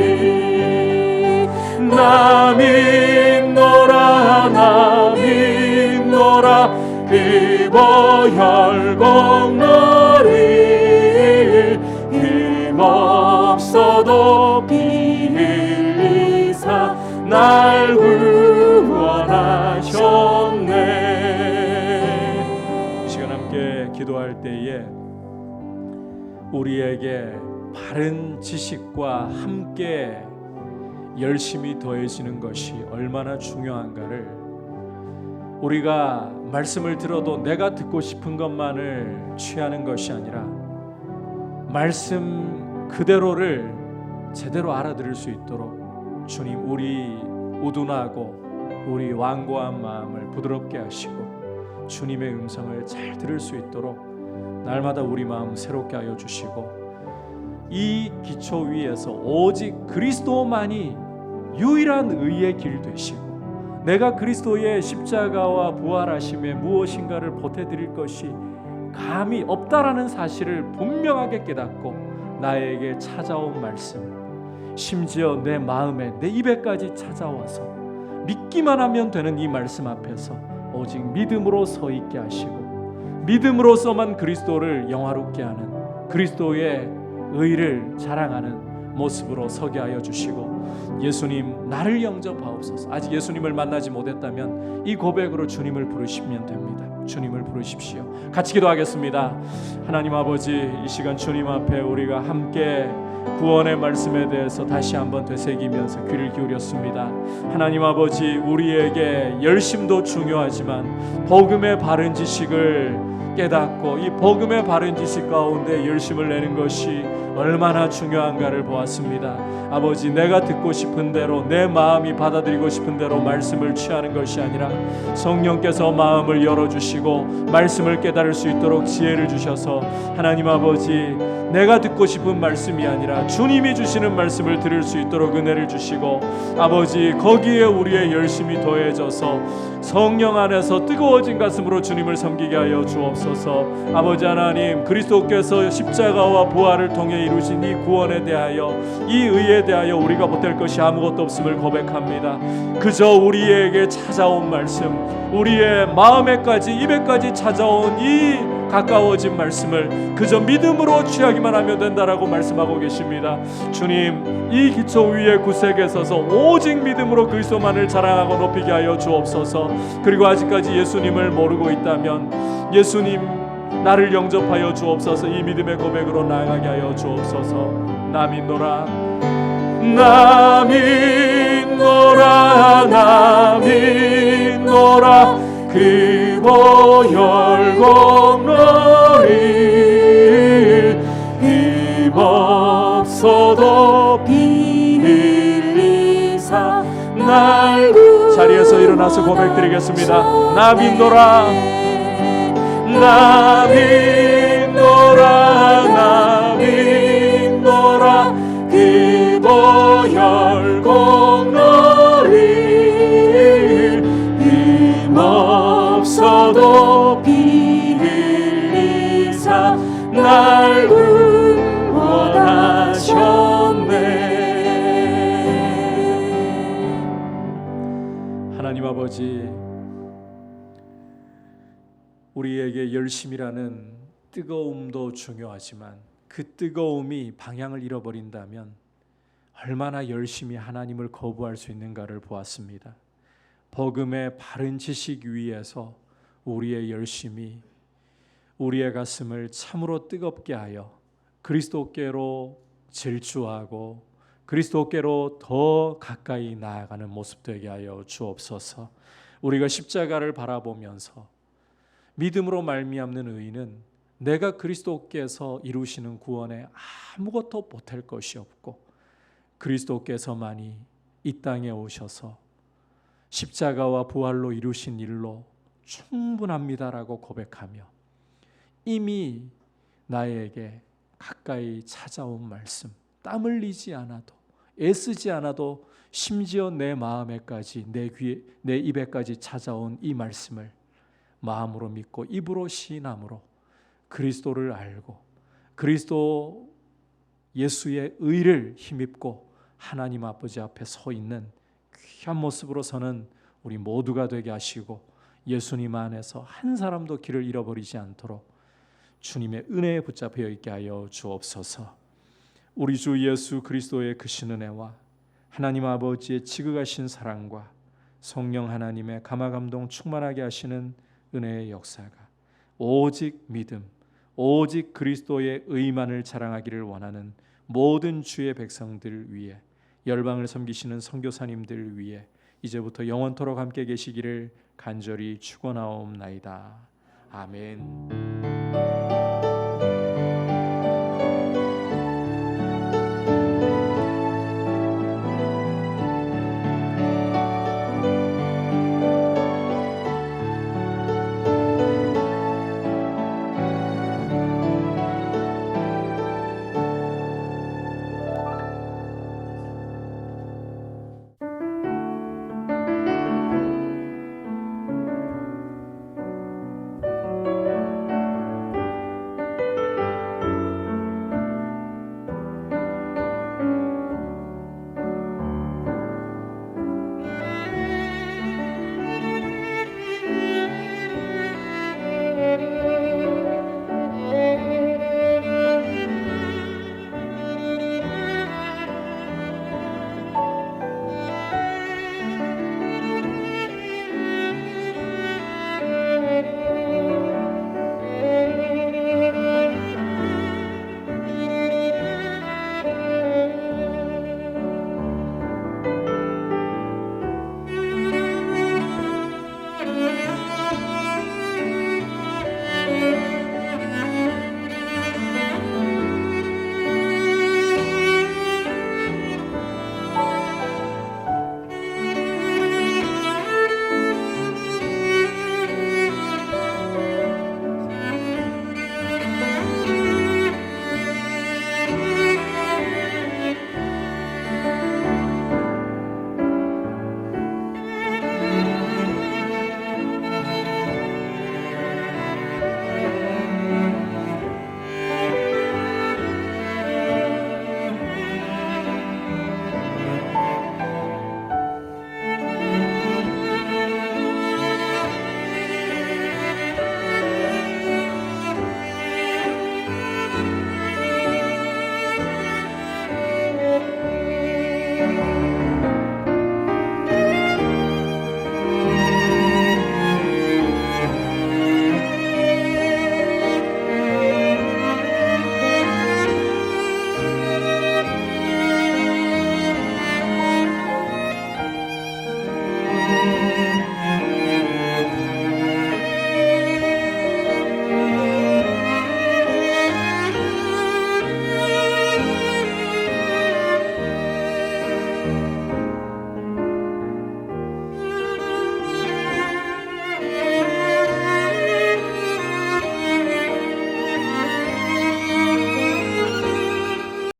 나 믿노라 나 믿노라 그 보혈 공로를 힘없어도 피 흘리사 날 구원하셨네. 이 시간 함께 기도할 때에 우리에게 바른 지식과 함께 열심히 더해지는 것이 얼마나 중요한가를, 우리가 말씀을 들어도 내가 듣고 싶은 것만을 취하는 것이 아니라 말씀 그대로를 제대로 알아들을 수 있도록 주님, 우리 우둔하고 우리 완고한 마음을 부드럽게 하시고 주님의 음성을 잘 들을 수 있도록 날마다 우리 마음 새롭게 하여 주시고 이 기초 위에서 오직 그리스도만이 유일한 의의 길 되시고 내가 그리스도의 십자가와 부활하심에 무엇인가를 보태드릴 것이 감히 없다라는 사실을 분명하게 깨닫고 나에게 찾아온 말씀, 심지어 내 마음에 내 입에까지 찾아와서 믿기만 하면 되는 이 말씀 앞에서 오직 믿음으로 서 있게 하시고 믿음으로서만 그리스도를 영화롭게 하는 그리스도의 의를 자랑하는 모습으로 서게 하여 주시고 예수님 나를 영접하옵소서. 아직 예수님을 만나지 못했다면 이 고백으로 주님을 부르시면 됩니다. 주님을 부르십시오. 같이 기도하겠습니다. 하나님 아버지, 이 시간 주님 앞에 우리가 함께 구원의 말씀에 대해서 다시 한번 되새기면서 귀를 기울였습니다. 하나님 아버지, 우리에게 열심도 중요하지만 복음의 바른 지식을 깨닫고 이 복음의 바른 지식 가운데 열심을 내는 것이 얼마나 중요한가를 보았습니다. 아버지, 내가 듣고 싶은 대로 내 마음이 받아들이고 싶은 대로 말씀을 취하는 것이 아니라 성령께서 마음을 열어주시고 말씀을 깨달을 수 있도록 지혜를 주셔서 하나님 아버지, 내가 듣고 싶은 말씀이 아니라 주님이 주시는 말씀을 들을 수 있도록 은혜를 주시고 아버지, 거기에 우리의 열심이 더해져서 성령 안에서 뜨거워진 가슴으로 주님을 섬기게 하여 주옵소서. 아버지 하나님, 그리스도께서 십자가와 부활을 통해 이루신 이 구원에 대하여 이 의에 대하여 우리가 보탤 것이 아무것도 없음을 고백합니다. 그저 우리에게 찾아온 말씀, 우리의 마음에까지 입에까지 찾아온 이 가까워진 말씀을 그저 믿음으로 취하기만 하면 된다라고 말씀하고 계십니다. 주님, 이 기초 위에 구색에 서서 오직 믿음으로 그리스도만을 자랑하고 높이게 하여 주옵소서. 그리고 아직까지 예수님을 모르고 있다면 예수님 나를 영접하여 주옵소서. 이 믿음의 고백으로 나아가게 하여 주옵소서. 나 믿노라, 나 믿노라, 나 믿노라. 그 보혈 공로리 힘없어도 피 흘리사 날 자리에서 일어나서 고백드리겠습니다. 나 믿노라, 나 믿노라, 나 믿노라. 그 보혈 공로리 힘없어도 피 흘리사 날 구원하셨네. 하나님 아버지, 우리에게 열심이라는 뜨거움도 중요하지만 그 뜨거움이 방향을 잃어버린다면 얼마나 열심히 하나님을 거부할 수 있는가를 보았습니다. 복음의 바른 지식 위에서 우리의 열심이 우리의 가슴을 참으로 뜨겁게 하여 그리스도께로 질주하고 그리스도께로 더 가까이 나아가는 모습 되게 하여 주옵소서. 우리가 십자가를 바라보면서 믿음으로 말미암는 의인은 내가 그리스도께서 이루시는 구원에 아무것도 보탤 것이 없고 그리스도께서만이 이 땅에 오셔서 십자가와 부활로 이루신 일로 충분합니다라고 고백하며 이미 나에게 가까이 찾아온 말씀, 땀 흘리지 않아도 애쓰지 않아도 심지어 내 마음에까지 내 귀에 내 입에까지 찾아온 이 말씀을 마음으로 믿고 입으로 시인함으로 그리스도를 알고 그리스도 예수의 의를 힘입고 하나님 아버지 앞에 서 있는 귀한 모습으로 서는 우리 모두가 되게 하시고 예수님 안에서 한 사람도 길을 잃어버리지 않도록 주님의 은혜에 붙잡혀 있게 하여 주옵소서. 우리 주 예수 그리스도의 크신 은혜와 하나님 아버지의 지극하신 사랑과 성령 하나님의 감화감동 충만하게 하시는 은혜의 역사가 오직 믿음, 오직 그리스도의 의만을 자랑하기를 원하는 모든 주의 백성들 위해 열방을 섬기시는 선교사님들 위해 이제부터 영원토록 함께 계시기를 간절히 축원하옵나이다. 아멘.